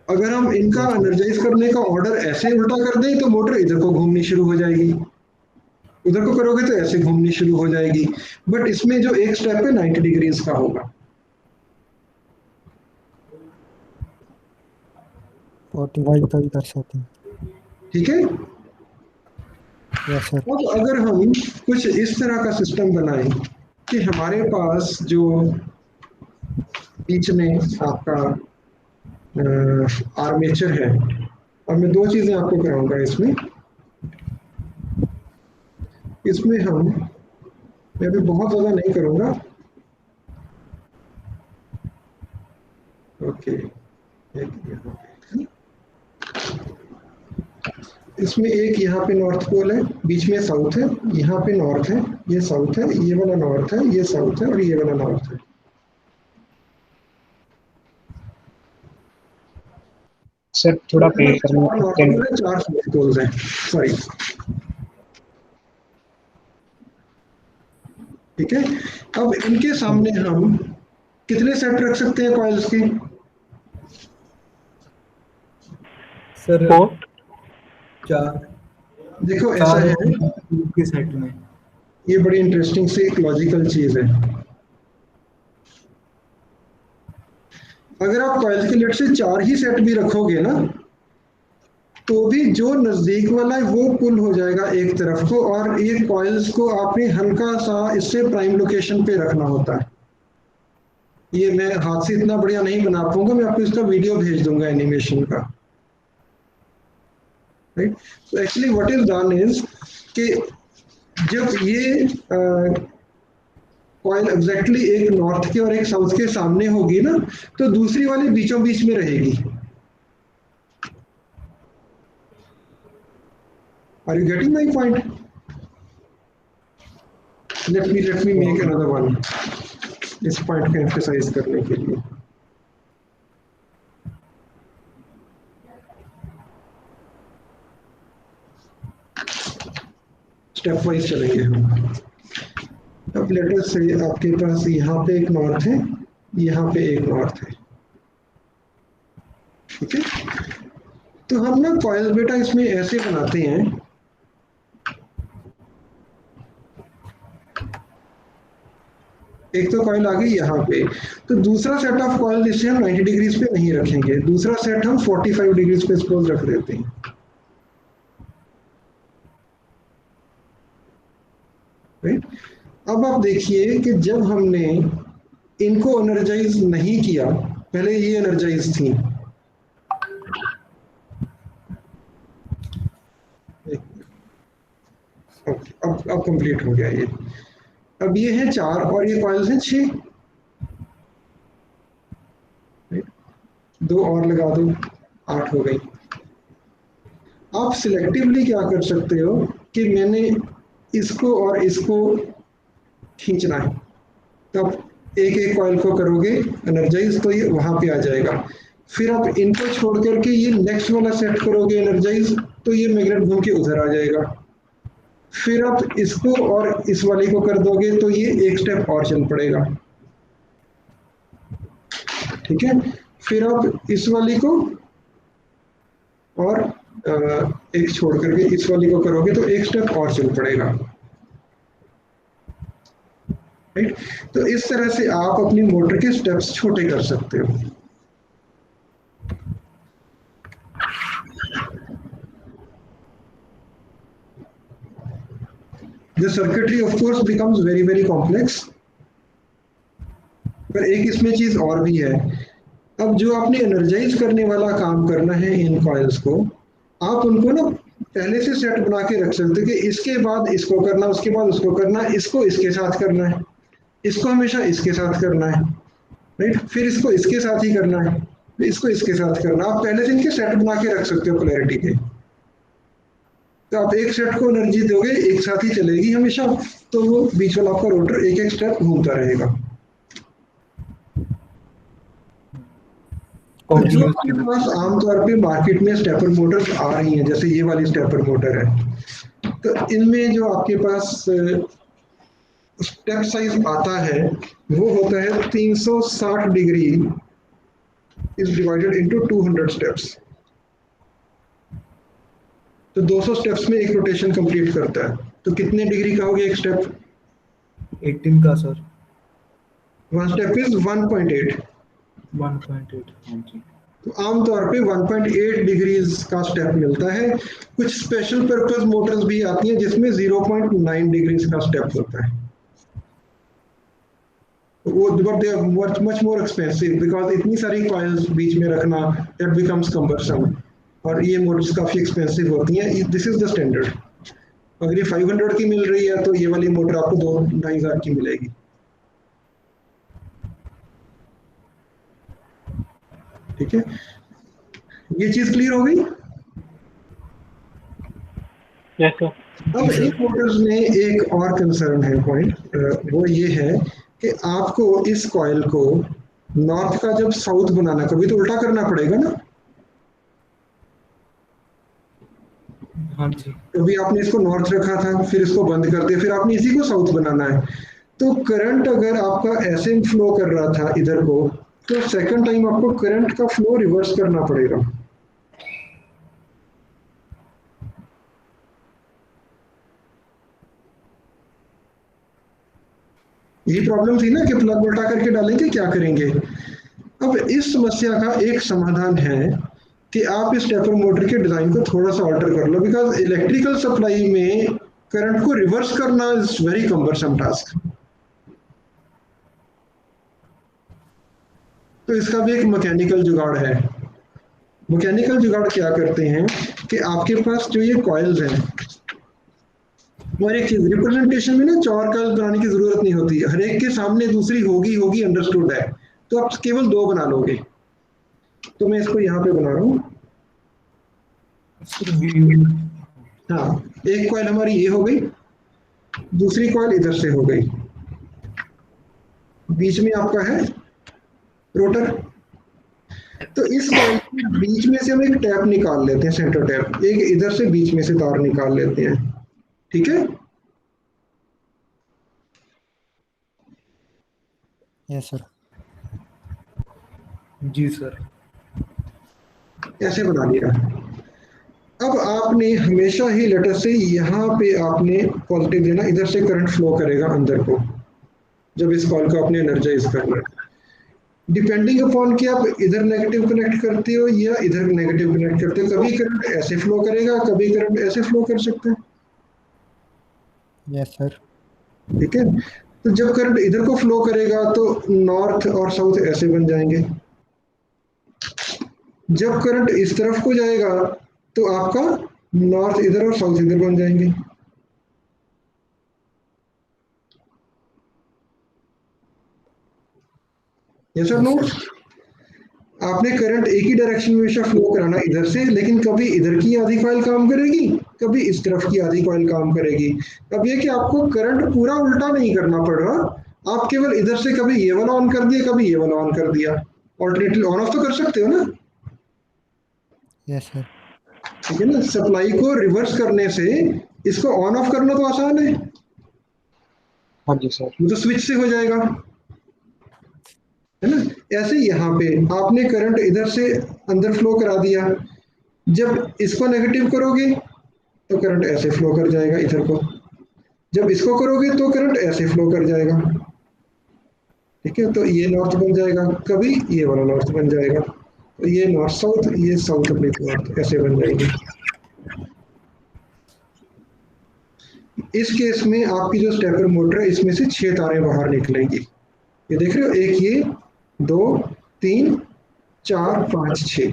अगर हम इनका एनर्जाइज करने का ऑर्डर ऐसे उल्टा कर दें तो मोटर इधर को घूमनी शुरू हो जाएगी, उधर को करोगे तो ऐसे घूमनी शुरू हो जाएगी। बट इसमें जो एक स्टेप है 90 डिग्रीज का होगा। 45 का भी कर सकते हैं। ठीक है। Yes sir. अब अगर हम कुछ इस तरह का सिस्टम बनाएं कि हमारे पास जो बीच में आपका आर्मेचर है, और मैं दो चीजें आपको कराऊंगा इसमें हम, मैं अभी बहुत ज्यादा नहीं करूंगा। ओके, इसमें एक यहाँ पे नॉर्थ पोल है, बीच में साउथ है, यहाँ पे नॉर्थ है, ये साउथ है, ये वाला नॉर्थ है, ये साउथ है और ये वाला नॉर्थ है। सर थोड़ा पे करना चार नॉर्थ पोल है, चार साउथ पोल्स हैं, सॉरी। ठीक है। अब इनके सामने हम कितने सेट रख सकते हैं कॉइल्स के? सर 4 देखो ऐसा है के सेट में। ये बड़ी इंटरेस्टिंग सी एक लॉजिकल चीज है। अगर आप कॉइल के लेट से 4 ही सेट भी रखोगे ना, तो भी जो नजदीक वाला है वो पुल हो जाएगा एक तरफ को, और ये कॉइल्स को आपने हल्का सा इससे प्राइम लोकेशन पे रखना होता है। ये मैं हाथ से इतना बढ़िया नहीं बना पाऊंगा, मैं आपको इसका वीडियो भेज दूंगा एनिमेशन का। राइट। तो actually what is done is कि जब ये कॉइल एग्जैक्टली एक नॉर्थ के और एक साउथ के सामने होगी ना, तो दूसरी वाली बीचों बीच में रहेगी। Are you getting my point? Let me make another one. इस पॉइंट को एम्फेसाइज करने के लिए स्टेप वाइज चलेंगे हम। अब लेटर से आपके पास यहाँ पे एक नॉर्थ है, यहाँ पे एक नॉर्थ है। ठीक है। तो हम ना कॉइल बेटा इसमें ऐसे बनाते हैं, एक तो कॉइल आ गई यहाँ पे, तो दूसरा सेट ऑफ कॉइल जिसे हम 90 डिग्रीज पे नहीं रखेंगे, दूसरा सेट हम 45 डिग्रीज पे सपोज रख देते हैं। राइट। अब आप देखिए कि जब हमने इनको एनर्जाइज नहीं किया, पहले ये एनर्जाइज थी, अब कंप्लीट हो गया ये। अब ये है 4 और ये कॉइल्स हैं 6। 2 और लगा दो, 8 हो गई। आप सिलेक्टिवली क्या कर सकते हो कि मैंने इसको और इसको खींचना है, तो आप एक एक कॉइल को करोगे एनर्जाइज तो ये वहां पे आ जाएगा। फिर आप इनको छोड़ करके ये नेक्स्ट वाला सेट करोगे एनर्जाइज, तो ये मैग्नेट घूम के उधर आ जाएगा। फिर आप इसको और इस वाले को कर दोगे तो ये एक स्टेप और चल पड़ेगा। ठीक है। फिर आप इस वाली को और एक छोड़ करके इस वाली को करोगे तो एक स्टेप और चल पड़ेगा। राइट। तो इस तरह से आप अपनी मोटर के स्टेप्स छोटे कर सकते हो। The circuitry of course becomes very complex, पर एक इसमें चीज और भी है। अब जो आपने एनर्जाइज करने वाला काम करना है इन कॉइल्स को, आप उनको ना पहले से सेट बना के रख सकते कि इसके बाद इसको करना, उसके बाद उसको करना, इसको इसके साथ करना है, इसको हमेशा इसके साथ करना है। राइट। फिर इसको इसके साथ ही करना है, इसको इसके साथ करना। आप पहले से इनके सेट बना के रख सकते हो पोलैरिटी के। तो आप एक सेट को एनर्जी दोगे, एक साथ ही चलेगी हमेशा, तो वो बीच वाला आपका रोटर एक एक स्टेप घूमता रहेगा। तो जो आपके पास आमतौर पे मार्केट में स्टेपर मोटर्स आ रही हैं, जैसे ये वाली स्टेपर मोटर है, तो इनमें जो आपके पास स्टेप साइज आता है वो होता है 360 degree is divided into 200 steps. तो 200 स्टेप्स में एक रोटेशन कंप्लीट करता है, तो कितने डिग्री का हो गया एक स्टेप? 18 का सर। One step is 1.8। 1.8, हाँ जी। तो आमतौर पे 1.8 डिग्रीज का स्टेप मिलता है। कुछ स्पेशल पर्पस मोटर्स भी आती हैं जिसमें 0.9 डिग्रीज का स्टेप होता है। वो but they are much more expensive because इतनी सारी कॉइल्स बीच में रखना दैट बिकम्स कम्बरसम, और ये मोटर्स काफी एक्सपेंसिव होती हैं। This is the standard. अगर ये 500 की मिल रही है तो ये वाली मोटर आपको 2-2.5 की मिलेगी। ठीक है, ये चीज क्लियर हो गई। Yes sir. अब इन मोटर्स में एक और कंसर्न है पॉइंट, वो ये है कि आपको इस कॉइल को नॉर्थ का जब साउथ बनाना, कभी तो उल्टा करना पड़ेगा ना। हाँ जी। कभी आपने इसको नॉर्थ रखा था, फिर इसको बंद कर दिया, फिर आपने इसी को साउथ बनाना है। तो करंट अगर आपका ऐसे फ्लो कर रहा था इधर को, तो सेकंड टाइम आपको करंट का फ्लो रिवर्स करना पड़ेगा। यही प्रॉब्लम थी ना कि प्लग उल्टा करके डालेंगे, क्या करेंगे। अब इस समस्या का एक समाधान है कि आप इस स्टेपर मोटर के डिजाइन को थोड़ा सा ऑल्टर कर लो, बिकॉज इलेक्ट्रिकल सप्लाई में करंट को रिवर्स करना इज वेरी कम्बरसम टास्क। तो इसका भी एक मैकेनिकल जुगाड़ है। मैकेनिकल जुगाड़ क्या करते हैं कि आपके पास जो ये कॉइल्स हैं, और एक चीज रिप्रेजेंटेशन में ना 4 कॉइल बनाने की जरूरत नहीं होती, हर एक के सामने दूसरी होगी होगी अंडरस्टूड है, तो आप केवल 2 बना लोगे। तो मैं इसको यहाँ पे बना रहा हूँ। हाँ, एक कॉइल हमारी ये हो गई, दूसरी कॉइल इधर से हो गई, बीच में आपका है रोटर। तो इस कॉइल के बीच में से हम एक टैप निकाल लेते हैं, सेंटर टैप, एक इधर से बीच में से तार निकाल लेते हैं। ठीक है, यस सर। जी सर। ऐसे बना लिया। अब आपने हमेशा ही लेटर से यहाँ पे आपने पॉजिटिव देना, इधर से करंट फ्लो करेगा अंदर को जब इस कॉइल को आपने एनर्जाइज करना है। डिपेंडिंग अपॉन कि आप इधर नेगेटिव कनेक्ट करते हो या इधर नेगेटिव कनेक्ट करते हो, कभी करंट ऐसे फ्लो करेगा, कभी करंट ऐसे फ्लो कर सकते हैं। Yes sir. ठीक है, तो जब करंट इधर को फ्लो करेगा तो नॉर्थ और साउथ ऐसे बन जाएंगे। जब करंट इस तरफ को जाएगा तो आपका नॉर्थ इधर और साउथ इधर बन जाएंगे। यस और नो। आपने करंट एक ही डायरेक्शन में हमेशा फ्लो कराना इधर से, लेकिन कभी इधर की आधी कॉइल काम करेगी, कभी इस तरफ की आधी कॉइल काम करेगी। अब ये कि आपको करंट पूरा उल्टा नहीं करना पड़ रहा, आप केवल इधर से कभी ये वाला ऑन कर दिया, कभी ये वाला ऑन कर दिया। ऑल्टरनेटिव ऑन ऑफ तो कर सकते हो ना। Yes sir. ठीक है ना, सप्लाई को रिवर्स करने से इसको ऑन ऑफ करना तो आसान है, हाँ जी सर। वो तो स्विच से हो जाएगा, है ना। ऐसे यहाँ पे आपने करंट इधर से अंदर फ्लो करा दिया, जब इसको नेगेटिव करोगे तो करंट ऐसे फ्लो कर जाएगा इधर को, जब इसको करोगे तो करंट ऐसे फ्लो कर जाएगा। ठीक है, तो ये नॉर्थ बन जाएगा, कभी ये वाला नॉर्थ बन जाएगा, तो ये नॉर्थ साउथ, ये साउथ नॉर्थ ऐसे बन जाएंगे। इस केस में आपकी जो स्टेपर मोटर है इसमें से 6 तारें बाहर निकलेंगी। ये देख रहे हो, एक ये, 2 3 4 5 6।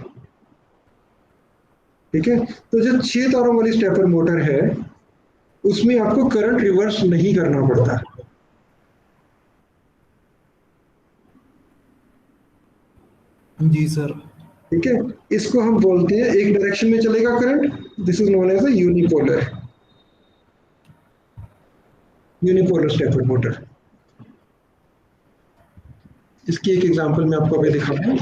ठीक है, तो जो 6 तारों वाली स्टेपर मोटर है उसमें आपको करंट रिवर्स नहीं करना पड़ता। जी सर। ठीक है, इसको हम बोलते हैं एक डायरेक्शन में चलेगा current, this is known as a unipolar stepper motor. इसकी एक एग्जांपल मैं आपको अभी दिखाता हूँ।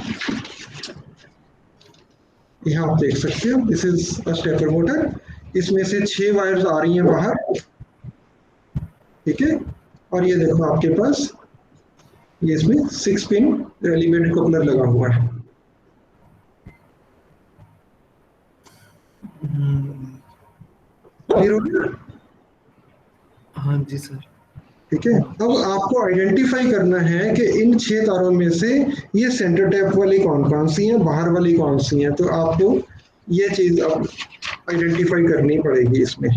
यहाँ आप देख सकते हो, this is a stepper motor, इसमें से 6 वायर्स आ रही हैं बाहर। ठीक है, और ये देखो आपके पास ये इसमें 6 पिन एलिमेंट कपलर लगा हुआ है। क्लियर हो गया? हाँ जी सर। ठीक है, अब आपको आइडेंटिफाई करना है कि इन 6 तारों में से ये सेंटर टैप वाली कौन कौन सी हैं, बाहर वाली कौन सी हैं। तो आपको ये चीज अब आइडेंटिफाई करनी पड़ेगी इसमें।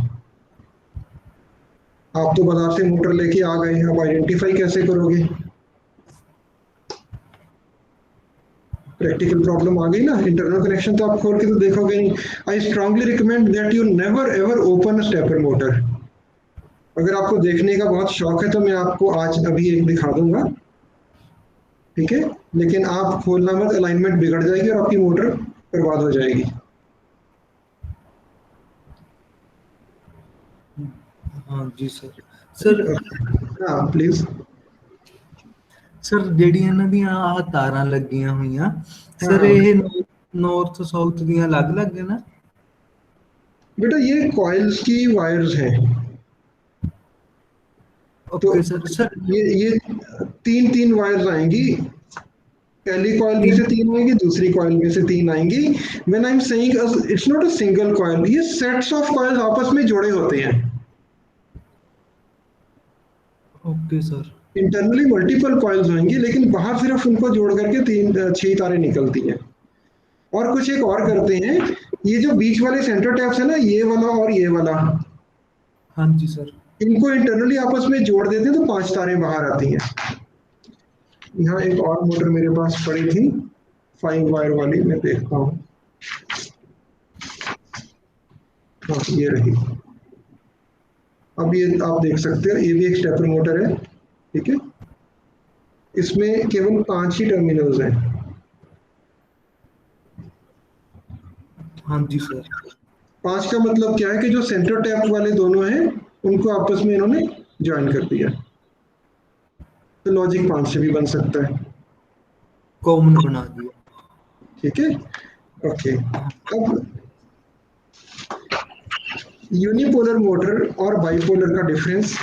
आप तो बाजार से मोटर लेके आ गए, अब आइडेंटिफाई कैसे करोगे? प्रैक्टिकल प्रॉब्लम आ गई ना। इंटरनल कनेक्शन तो आप खोल के तो देखोगे नहीं। I strongly recommend that you never ever open a stepper motor. अगर आपको देखने का बहुत शौक है तो मैं आपको आज अभी एक दिखा दूंगा, ठीक है, लेकिन आप खोलना मत, अलाइनमेंट बिगड़ जाएगी और आपकी मोटर बर्बाद हो जाएगी। हाँ जी सर। सर हाँ प्लीज। ਸਰ ਜਿਹੜੀਆਂ ਇਹਨਾਂ ਦੀਆਂ ਆਹ ਤਾਰਾਂ ਲੱਗੀਆਂ ਹੋਈਆਂ ਸਰ हाँ ਇਹ ਨੌਰਥ ਸਾਊਥ ਦੀਆਂ ਅਲੱਗ-ਅਲੱਗ ਹੈ ਨਾ? बेटा ये कॉइल्स की वायर्स हैं। तो ओके सर। सर ये 3 वायर्स आएंगी, पहली कॉइल में से 3 आएंगी, दूसरी कॉइल में से 3 आएंगी। When I am saying it's not a single coil, ये सेट्स ऑफ कॉइल्स आपस में जुड़े होते हैं। Okay sir. Internally multiple coils होंगी, लेकिन बाहर सिर्फ उनको जोड़ करके 6 तारें निकलती हैं। और कुछ एक और करते हैं, ये जो बीच वाले सेंटर टैप्स है ना, ये वाला और ये वाला, हाँ जी सर। इनको इंटरनली आपस में जोड़ देते हैं तो 5 तारें बाहर आती हैं। यहाँ एक और मोटर मेरे पास पड़ी थी 5 वायर वाली, मैं देखता हूँ। हाँ ये रही। अब ये आप देख सकते हो, ये भी एक स्टेपर मोटर है, ठीक है। इसमें केवल 5 ही टर्मिनल्स हैं। हाँ जी सर। 5 का मतलब क्या है कि जो सेंटर टैप वाले दोनों हैं उनको आपस में इन्होंने ज्वाइन कर दिया। तो लॉजिक 5 से भी बन सकता है, कॉमन बना दिया। ठीक है। ओके, अब यूनिपोलर मोटर और बाइपोलर का डिफरेंस।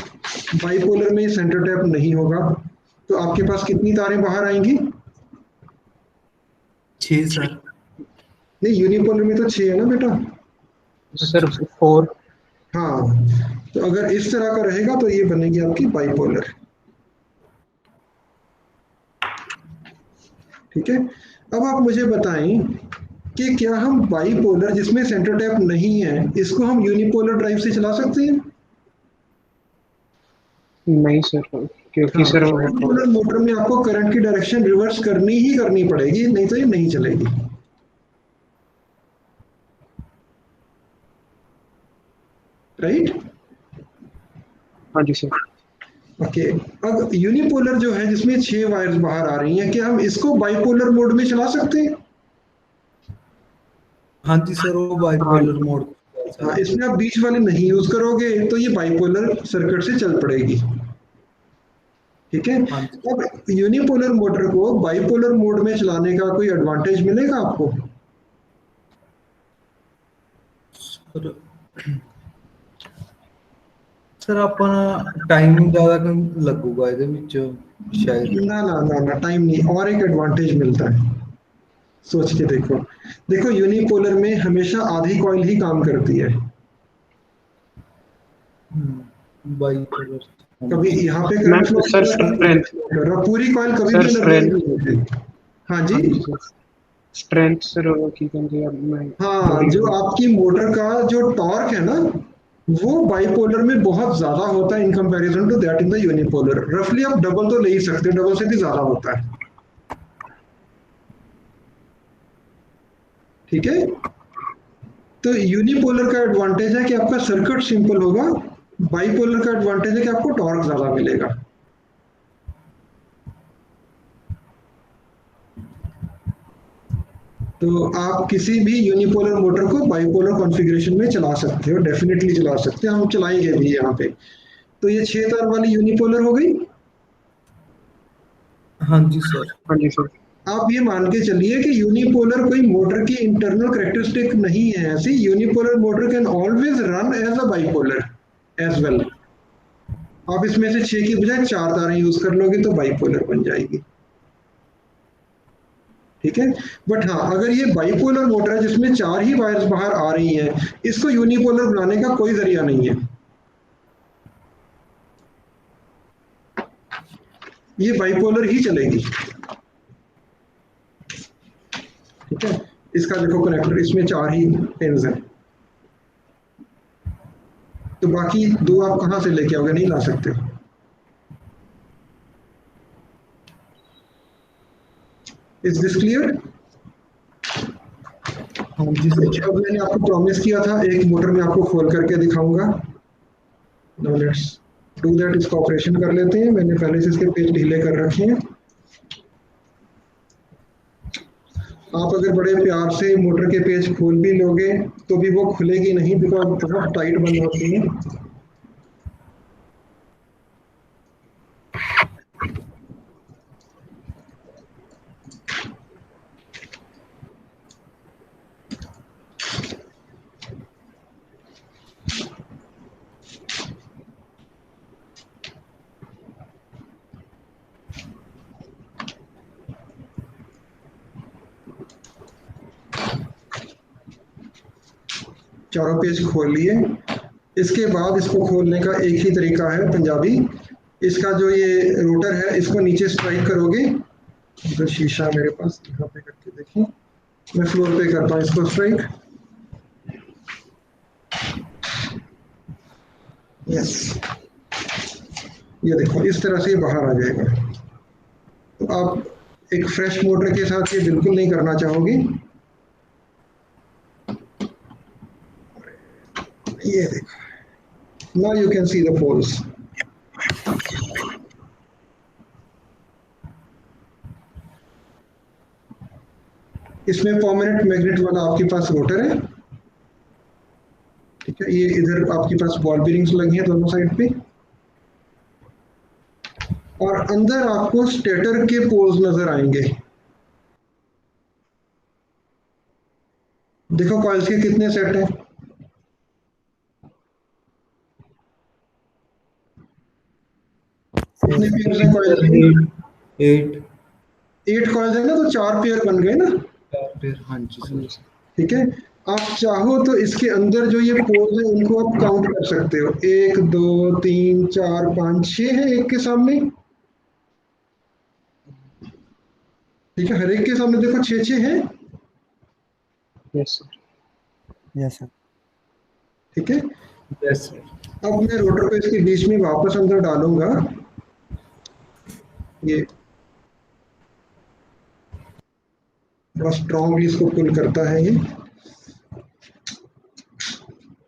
बाइपोलर में सेंटर टैप नहीं होगा, तो आपके पास कितनी तारें बाहर आएंगी? 6 सर। नहीं, यूनिपोलर में तो 6 है ना बेटा। सर 4। हाँ, तो अगर इस तरह का रहेगा तो ये बनेगी आपकी बाइपोलर, ठीक है। अब आप मुझे बताएं कि क्या हम बाइपोलर जिसमें सेंटर टैप नहीं है इसको हम यूनिपोलर ड्राइव से चला सकते हैं? नहीं सर, क्योंकि हाँ, सर बाइपोलर मोटर में आपको करंट की डायरेक्शन रिवर्स करनी ही करनी पड़ेगी, नहीं तो ये नहीं चलेगी। राइट? हाँ जी सर। ओके, अब यूनिपोलर जो है जिसमें 6 वायर्स बाहर आ रही हैं, क्या हम इसको बाइपोलर मोड में चला सकते हैं? हाँ जी सर, वो बाइपोलर मोड। हाँ, इसमें आप बीच वाले नहीं यूज करोगे तो ये बाइपोलर सर्किट से चल पड़ेगी, ठीक है। हाँ जी। अब यूनिपोलर मोटर को बाइपोलर मोड में चलाने का कोई एडवांटेज मिलेगा आपको? ਸਰ ਆਪਾਂ ਟਾਈਮ ਜ਼ਿਆਦਾ ਲੱਗੂਗਾ ਇਹਦੇ ਵਿੱਚ शायद। ना ना ना ना, टाइम नहीं, और एक एडवांटेज मिलता है, सोच के देखो। देखो यूनिपोलर में हमेशा आधी कॉइल ही काम करती है। बाइपोलर कभी यहाँ पे ma'am current flow sir strength, पूरी कॉइल कभी सर भी स्ट्रेंथ। नहीं होती। हाँ जी, स्ट्रेंथ सर की कहते हैं मैं। हाँ, जो आपकी मोटर का जो टॉर्क है ना वो बाइपोलर में बहुत ज्यादा होता है in comparison to that in the unipolar. रफली आप डबल तो ले ही सकते हैं, डबल से भी ज्यादा होता है, ठीक है। तो यूनिपोलर का एडवांटेज है कि आपका सर्किट सिंपल होगा, बाइपोलर का एडवांटेज है कि आपको टॉर्क ज्यादा मिलेगा। तो आप किसी भी यूनिपोलर मोटर को बाइपोलर कॉन्फ़िगरेशन में चला सकते हो, डेफिनेटली चला सकते हैं, हम चलाएंगे भी यहाँ पे। तो ये 6 तार वाली यूनिपोलर हो गई। हाँ जी सर। हाँ जी सर। आप ये मान के चलिए कि यूनिपोलर कोई मोटर की इंटरनल कैरेक्टरिस्टिक नहीं है ऐसी। Unipolar motor can always run as a bipolar as well. आप इसमें से 6 की बजाय 4 तारें यूज कर लोगे तो बाईपोलर बन जाएगी। ठीक है, बट हाँ अगर ये बाईपोलर मोटर है जिसमें 4 ही वायर्स बाहर आ रही हैं, इसको यूनिपोलर बनाने का कोई जरिया नहीं है, ये बाईपोलर ही चलेगी। ठीक है, इसका देखो कनेक्टर, इसमें 4 ही पिन्स हैं, तो बाकी 2 आप कहां से लेके आओगे, नहीं ला सकते। Is this clear? हाँ जी सर। अब मैंने आपको प्रॉमिस किया था एक मोटर में आपको खोल करके दिखाऊंगा। नाउ लेट्स डू दैट, इसका ऑपरेशन कर लेते हैं। मैंने पहले से इसके पेज ढीले कर रखे हैं। आप अगर बड़े प्यार से मोटर के पेज खोल भी लोगे तो भी वो खुलेगी नहीं, बिकॉज बहुत टाइट बंद होती है। चारों पेज खोल लिए। इसके बाद इसको खोलने का एक ही तरीका है पंजाबी। इसका जो ये रोटर है इसको नीचे स्ट्राइक करोगे, तो शीशा मेरे पास यहाँ पे करके देखिए, मैं फ्लोर पे करता हूँ इसको स्ट्राइक। यस, ये देखो इस तरह से ये बाहर आ जाएगा। तो आप एक फ्रेश मोटर के साथ ये बिल्कुल नहीं करना चाहोगे। ये देखो, now you can see the poles. इसमें परमानेंट मैग्नेट वाला आपके पास रोटर है। ठीक है, ये इधर आपके पास बॉल बेरिंग्स लगी हैं दोनों साइड पे, और अंदर आपको स्टेटर के पोल्स नजर आएंगे। देखो कॉइल्स के कितने सेट हैं, कितने पेयर हैं कॉइल के? 8 8 कॉइल्स है ना, तो 4 पेयर बन गए ना। फिर हाँ जी सर। ठीक है, आप चाहो तो इसके अंदर जो ये पोल्स हैं उनको आप काउंट कर सकते हो। 1 2 3 4 5 6 है एक के सामने। ठीक है, हर एक के सामने देखो 6 हैं। Yes sir. Yes sir. ठीक है, यस सर। अब मैं रोटर को इसके बीच में वापस अंदर डालूंगा। ये बड़ा स्ट्रांगली इसको पुल करता है ये।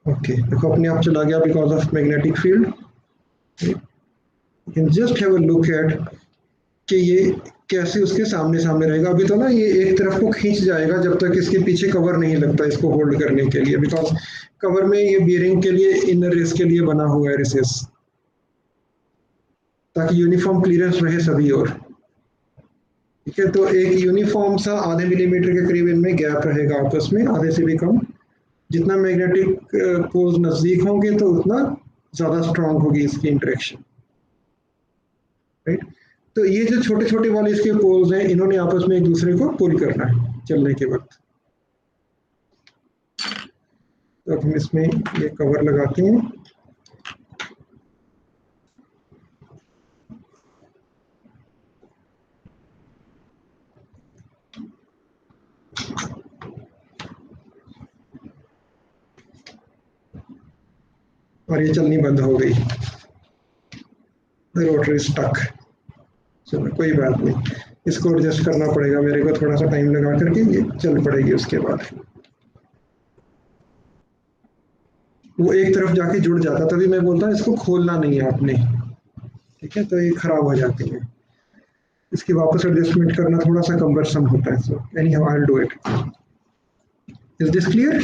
ओके, देखो अपने आप चला गया because of magnetic field. You can just have a look at कि ये कैसे उसके सामने सामने रहेगा। अभी तो ना ये एक तरफ को खींच जाएगा जब तक इसके पीछे कवर नहीं लगता इसको होल्ड करने के लिए, बिकॉज कवर में ये बियरिंग के लिए, इनर रेस के लिए बना हुआ है रिसेस, ताकि यूनिफॉर्म क्लियरेंस रहे सभी ओर। ठीक है, तो एक यूनिफॉर्म सा आधे मिलीमीटर के करीब इनमें गैप रहेगा आपस में, आधे से भी कम। जितना मैग्नेटिक पोल्स नजदीक होंगे तो उतना ज्यादा स्ट्रांग होगी इसकी इंटरेक्शन। राइट, तो ये जो छोटे छोटे वाले इसके पोल्स हैं, इन्होंने आपस में एक दूसरे को पुल करना है चलने के वक्त। तो अब हम इसमें ये कवर लगाते हैं। और ये चलनी बंद हो गई, रोटर इज स्टक। चलो कोई बात नहीं, इसको एडजस्ट करना पड़ेगा मेरे को, थोड़ा सा टाइम लगा करके ये चल पड़ेगी। उसके बाद वो एक तरफ जाके जुड़ जाता, तभी मैं बोलता हूँ इसको खोलना नहीं है आपने। ठीक है, तो ये खराब हो जाती है, इसकी वापस एडजस्टमेंट करना थोड़ा सा कम्बरसम होता है। So anyhow I will do it. Is this clear?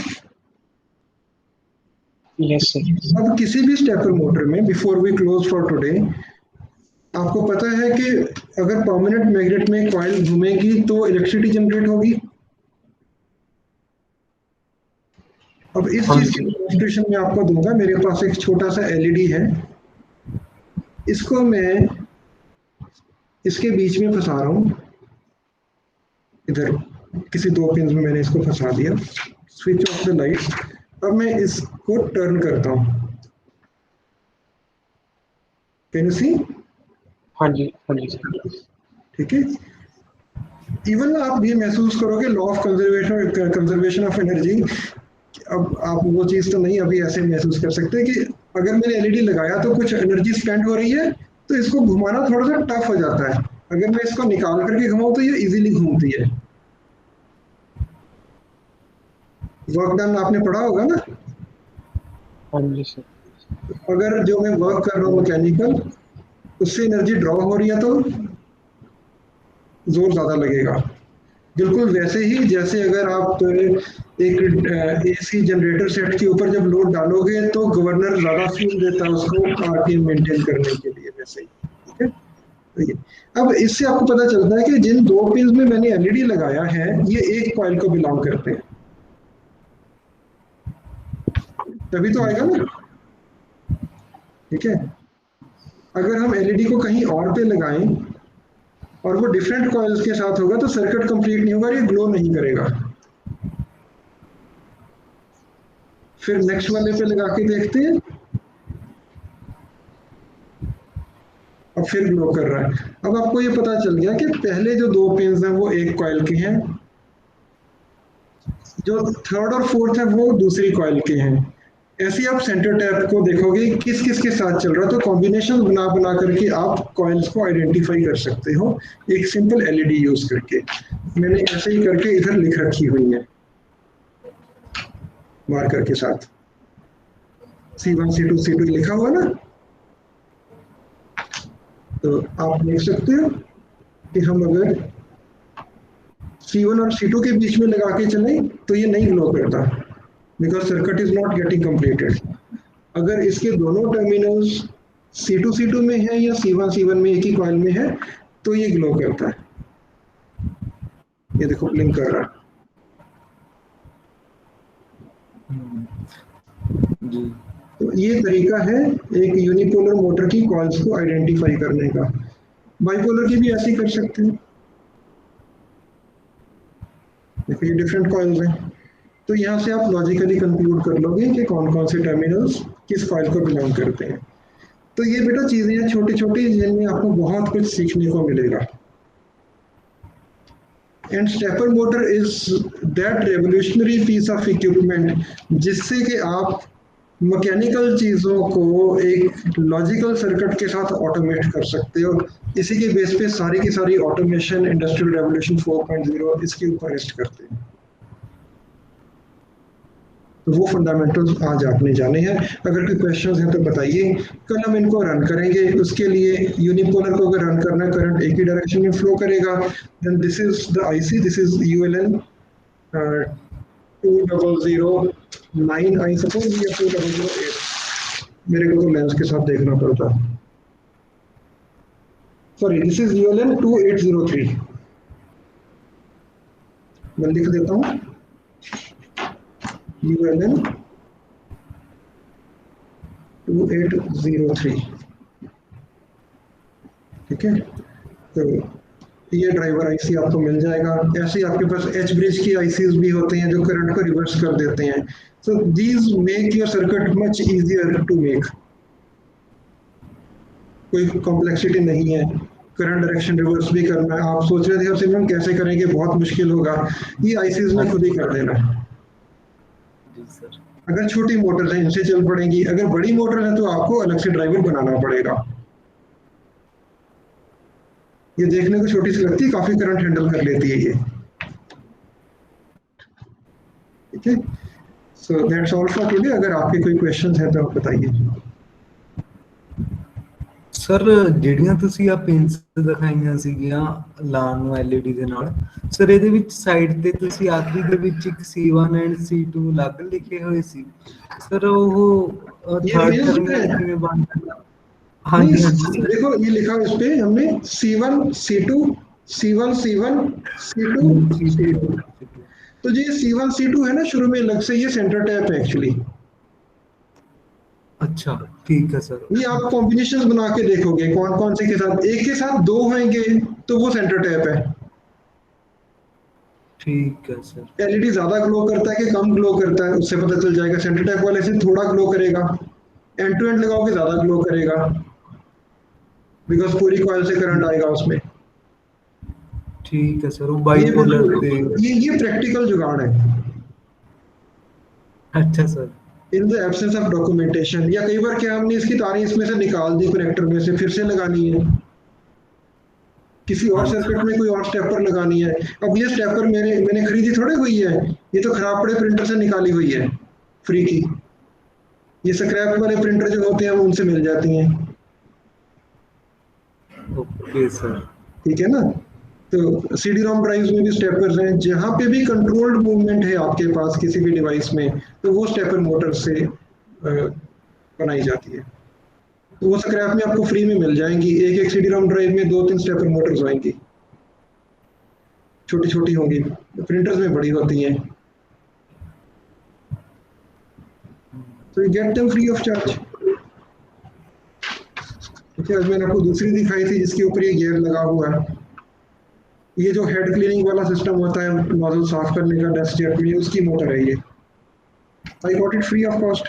Yes sir. अब किसी भी स्टेपर मोटर में, before we close for today, आपको पता है कि अगर परमानेंट मैग्नेट में कॉइल घूमेगी तो इलेक्ट्रिसिटी जनरेट होगी। अब इस चीज की डेमोन्स्ट्रेशन मैं आपको दूंगा। मेरे पास एक छोटा सा एलईडी है, इसको मैं इसके बीच में फंसा रहा हूँ, इधर किसी दो पिन में मैंने इसको फंसा दिया। Switch off the light. अब मैं इसको टर्न करता हूँ। Can you see? हाँ जी सर। ठीक है। इवन आप ये महसूस करोगे law of conservation of energy. अब आप वो चीज तो नहीं अभी ऐसे महसूस कर सकते कि अगर मैंने एलईडी लगाया तो कुछ एनर्जी स्पेंड हो रही है, तो इसको घुमाना थोड़ा सा टफ हो जाता है। अगर मैं इसको निकाल करके घुमाऊं तो ये इजीली घूमती है। वर्क डन आपने पढ़ा होगा ना? हाँ जी सर। अगर जो मैं वर्क कर रहा हूँ मैकेनिकल, उससे एनर्जी ड्रॉ हो रही है तो जोर ज्यादा लगेगा। बिल्कुल वैसे ही जैसे अगर आप एक एसी जनरेटर सेट के ऊपर जब लोड डालोगे तो गवर्नर ज्यादा फ्यूल देता है उसको आरपीएम मेंटेन करने के लिए, वैसे ही। ठीक है। तो ये अब इससे आपको पता चलता है कि जिन दो पिंस में मैंने एलईडी लगाया है ये एक कॉइल को बिलोंग करते हैं। तभी तो आएगा ना। ठीक है। अगर हम एलईडी को कहीं और पे लगाएं और वो डिफरेंट कॉइल्स के साथ होगा तो सर्किट कंप्लीट नहीं होगा, ये ग्लो नहीं करेगा। फिर नेक्स्ट वाले पे लगा के देखते हैं, अब फिर ग्लो कर रहा है। अब आपको ये पता चल गया कि पहले जो दो पिंस हैं वो एक कॉइल के हैं, जो थर्ड और फोर्थ है वो दूसरी कॉइल के हैं। ऐसे ही आप सेंटर टैप को देखोगे किस किस के साथ चल रहा है, तो कॉम्बिनेशन बना बना करके आप कॉइल्स को आइडेंटिफाई कर सकते हो एक सिंपल एलईडी यूज करके। मैंने ऐसे ही करके इधर लिख रखी हुई है मार्कर के साथ। C1 C2 C2 लिखा हुआ ना, तो आप देख सकते हो कि हम अगर C1 और C2 के बीच में लगा के चलें तो ये नहीं ग्लो करता, because circuit is not getting completed. अगर इसके दोनों टर्मिनल्स C2 C2 में है या C1 C1 में एक ही कॉइल में है तो ये ग्लो करता है। ये देखो ब्लिंक कर रहा है। जी। तो ये तरीका है एक यूनिपोलर मोटर की कॉइल्स को आइडेंटिफाई करने का। बाइपोलर की भी ऐसे ही कर सकते हैं। देखो ये डिफरेंट कॉइल्स हैं, तो यहाँ से आप लॉजिकली कंक्लूड कर लोगे कि कौन कौन से टर्मिनल्स किस कॉइल को बिलोंग करते हैं। तो ये बेटा चीजें हैं छोटी छोटी जिनमें आपको बहुत कुछ सीखने को मिलेगा। And stepper motor is that revolutionary piece of equipment जिससे कि आप मैकेनिकल चीजों को एक लॉजिकल सर्किट के साथ ऑटोमेट कर सकते हो। इसी के बेस पे सारी की सारी ऑटोमेशन इंडस्ट्रियल रेवोल्यूशन 4.0 इसके ऊपर रेस्ट करते हैं। तो वो फंडामेंटल्स आज आपने जाने हैं। अगर कोई क्वेश्चंस हैं तो बताइए। कल हम इनको रन करेंगे। उसके लिए यूनिपोलर को अगर रन करना, करंट एक ही डायरेक्शन में फ्लो करेगा। Then this is the IC, this is ULN 2009 I suppose या 2008। मेरे को तो लेंस के साथ देखना पड़ता। Sorry, this is ULN 2803। मैं लिख देता हूँ ULN 2803। ठीक है। तो ये ड्राइवर आईसी आपको मिल जाएगा। ऐसे ही आपके पास एच ब्रिज की आईसीज भी होते हैं जो करंट को रिवर्स कर देते हैं। So these make your circuit much easier to make. कोई कॉम्प्लेक्सिटी नहीं है। करंट डायरेक्शन रिवर्स भी करना है। आप सोच रहे थे सिर्फ कैसे करेंगे, बहुत मुश्किल होगा, ये आईसीज में खुद ही कर देना है। अगर छोटी मोटर है इनसे चल पड़ेंगी, अगर बड़ी मोटर है तो आपको अलग से ड्राइवर बनाना पड़ेगा। ये देखने को छोटी सी लगती है, काफी करंट हैंडल कर लेती है ये। ठीक है। So that's all for today. अगर आपके कोई क्वेश्चंस हैं तो आप बताइए। ਸਰ ਜਿਹੜੀਆਂ ਤੁਸੀਂ ਆ ਪਿੰਸ ਦਿਖਾਈਆਂ ਸੀਗੀਆਂ ਲਾਉਣ ਨੂੰ LED ਦੇ ਨਾਲ, ਸਰ ਇਹਦੇ ਵਿੱਚ ਸਾਈਡ ਤੇ ਤੁਸੀਂ ਆਖਰੀ ਦੇ ਵਿੱਚ ਇੱਕ C1 ਐਂਡ C2 ਅਲੱਗ ਲਿਖੇ ਹੋਏ ਸੀ ਸਰ, ਉਹ ਥਰਡ ਟਰਮੀਨਲ ਕਿਵੇਂ ਬਣਦਾ? हाँ जी हाँ जी सर। देखो ये लिखा है इस पे हमने C1 C2 C1 C1 C2 C2। तो ये C1 C2 है ना, शुरू में अलग से ये सेंटर टैप है एक्चुअली। अच्छा ठीक है सर। ये आप कॉम्बिनेशन बना के देखोगे कौन कौन से के साथ, एक के साथ दो होंगे तो वो सेंटर टैप है। ठीक है सर। एलईडी ज्यादा ग्लो करता है कि कम ग्लो करता है उससे पता चल जाएगा। सेंटर टैप वाले से थोड़ा ग्लो करेगा, एंड टू एंड लगाओगे ज्यादा ग्लो करेगा, बिकॉज पूरी कॉइल से करंट आएगा उसमें। ठीक है सर, वो ये बाइपोलर बिल्कुल, पे। ये प्रैक्टिकल जुगाड़ है अच्छा sir. In the absence of documentation. या कई बार क्या, हमने इसकी तारें इसमें से निकाल दी कनेक्टर में से, फिर से लगानी है, किसी और हाँ जी। सर्किट में कोई और स्टेपर लगानी है। अब ये स्टेपर मैंने खरीदी थोड़ी हुई है, ये तो खराब पड़े प्रिंटर से निकाली हुई है फ्री की। ये स्क्रैप वाले प्रिंटर जो होते हैं वो उनसे मिल जाती हैं। Okay sir. ठीक है ना। तो सीडी रोम ड्राइव्स में भी स्टेपर्स हैं, जहां पे भी कंट्रोल्ड मूवमेंट है आपके पास किसी भी डिवाइस में, तो वो स्टेपर मोटर से बनाई जाती है। तो वो स्क्रैप में आपको फ्री में मिल जाएंगी। एक एक सीडी रोम ड्राइव में 2-3 स्टेपर मोटर्स होंगी, छोटी छोटी होंगी, प्रिंटर्स में बड़ी होती हैं। तो you get them free of charge. ठीक है, आज मैंने आपको दूसरी दिखाई थी जिसके ऊपर ये गियर लगा हुआ है। ये जो हेड क्लीनिंग वाला सिस्टम होता है नोजल साफ करने का डस्ट जेट में, उसकी मोटर है ये। I got it free of cost.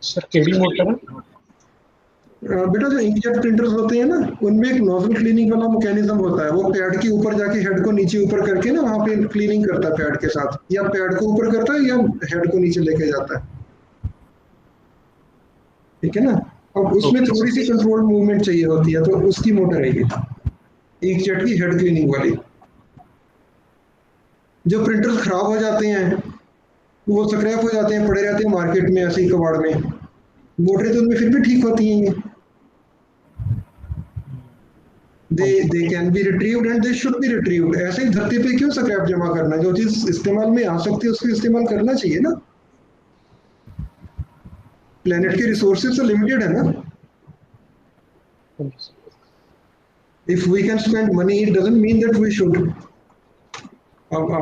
Sir KD motor है? बेटा जो इंकजेट प्रिंटर्स होते हैं ना, उनमें एक नोजल क्लीनिंग वाला मैकेनिज्म होता है। वो पैड के ऊपर जाके हेड को नीचे ऊपर करके ना वहाँ पे क्लीनिंग करता है पैड के साथ, या पैड को ऊपर करता है या हेड को नीचे लेके जाता है। ठीक है ना। अब उसमें ओके थोड़ी सी कंट्रोल मूवमेंट चाहिए होती है, तो उसकी मोटर है ये इंकजेट की हेड क्लीनिंग वाली। जो प्रिंटर्स खराब हो जाते हैं, वो स्क्रैप हो जाते हैं, पड़े रहते हैं मार्केट में ऐसे ही कबाड़ में, मोटरें तो उनमें फिर भी ठीक होती हैं। ये they can be retrieved and they should be retrieved। ऐसे ही धरती पे क्यों स्क्रैप जमा करना, जो चीज इस्तेमाल में आ सकती है उसको इस्तेमाल करना चाहिए ना। प्लेनेट के रिसोर्सेज तो लिमिटेड है ना। If we can spend money, it doesn't mean that we should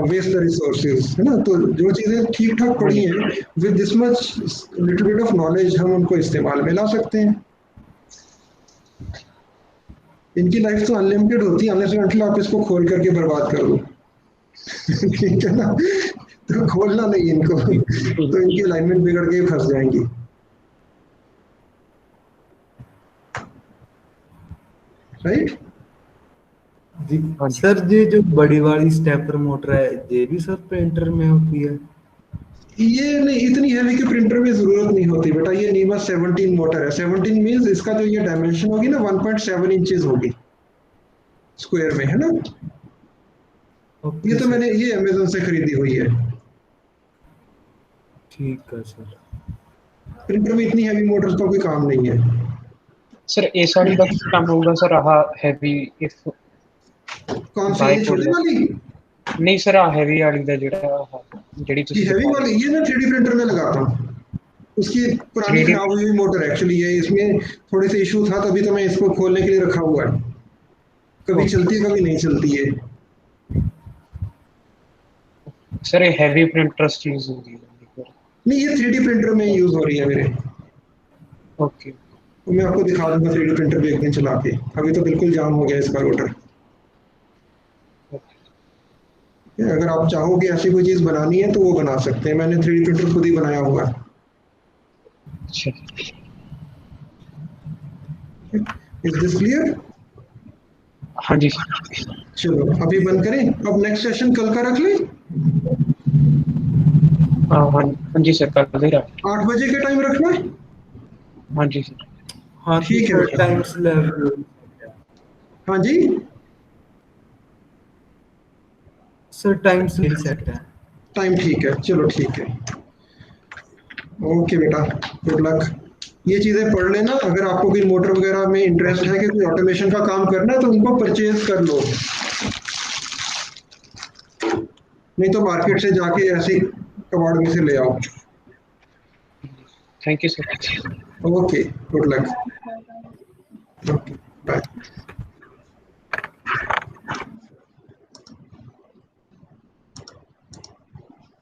waste the resources, है ना। तो जो चीजें ठीक ठाक पड़ी हैं, with this much little bit of knowledge, हम उनको इस्तेमाल में ला सकते हैं। इनकी लाइफ तो अनलिमिटेड होती है, अनलेस अनटिल आप इसको खोल करके बर्बाद कर दो। ठीक है ना। तो खोलना नहीं इनको, तो इनकी अलाइनमेंट बिगड़ के फंस जाएंगी। राइट। जी हाँ जी। सर, ये जो बड़ी वाली स्टेपर मोटर है ये भी सर प्रिंटर में होती है? ये नहीं, इतनी हैवी के प्रिंटर में जरूरत नहीं होती बेटा। ये नीमा 17 मोटर है। 17 मींस इसका जो ये डायमेंशन होगी ना 1.7 इंचेस होगी स्क्वायर में, है ना। ओके ये तो सर। मैंने ये अमेजोन से खरीदी हुई है। ठीक है सर। प्रिंटर में इतनी हैवी मोटर्स का कोई काम नहीं है। सर ਇਸ ਵਾਲੀ ਦਾ ਕੀ ਕੰਮ ਹੋਊਗਾ ਸਰ? ਆਹ ਹੈਵੀ ਇਫ कौन सी, ये छोटी वाली? ਨਹੀਂ ਸਰ, ਆਹ ਹੈਵੀ ਵਾਲੀ ਦਾ ਜਿਹੜੀ ये ਤੁਸੀਂ हैवी दिखा वाली, ये मैं 3D प्रिंटर में लगाता हूँ। उसकी पुरानी 3D खराब हुई हुई मोटर एक्चुअली है, इसमें थोड़े से इशू था, तभी तो मैं इसको खोलने के लिए रखा हुआ है। कभी चलती है, कभी नहीं चलती है। सर ਇਹ ਹੈਵੀ ਪ੍ਰਿੰਟਰਸ ਚੀਜ਼ ਹੁੰਦੀ ਹੈ? नहीं, ये 3D प्रिंटर में यूज हो रही है मेरे। ओके। तो मैं आपको दिखा दूंगा 3D प्रिंटर भी एक दिन चला के। अभी तो बिल्कुल जाम हो गया इसका रोटर। अगर आप चाहोगे ऐसी कोई चीज बनानी है तो वो बना सकते हैं। मैंने 3D प्रिंटर खुद ही बनाया हुआ है। अच्छा। Is this clear? हाँ जी। चलो अभी बंद करें। अब नेक्स्ट सेशन कल का रख लें। हाँ जी सर, कर दे रहा। 8 बजे के टाइम रखना है। हाँ जी सर। हाँ ठीक है सर, बेटा। Time slab. हाँ जी, सर टाइम स्लैब सेट है। टाइम ठीक है, चलो ठीक है। ओके बेटा, गुड लक। ये चीजें पढ़ लेना। अगर आपको कोई मोटर वगैरह में इंटरेस्ट है कि कोई ऑटोमेशन का काम करना है तो उनको परचेज कर लो, नहीं तो मार्केट से जाके ऐसे कबाड़ में से ले आओ। Thank you sir. Okay, good luck. Okay, bye.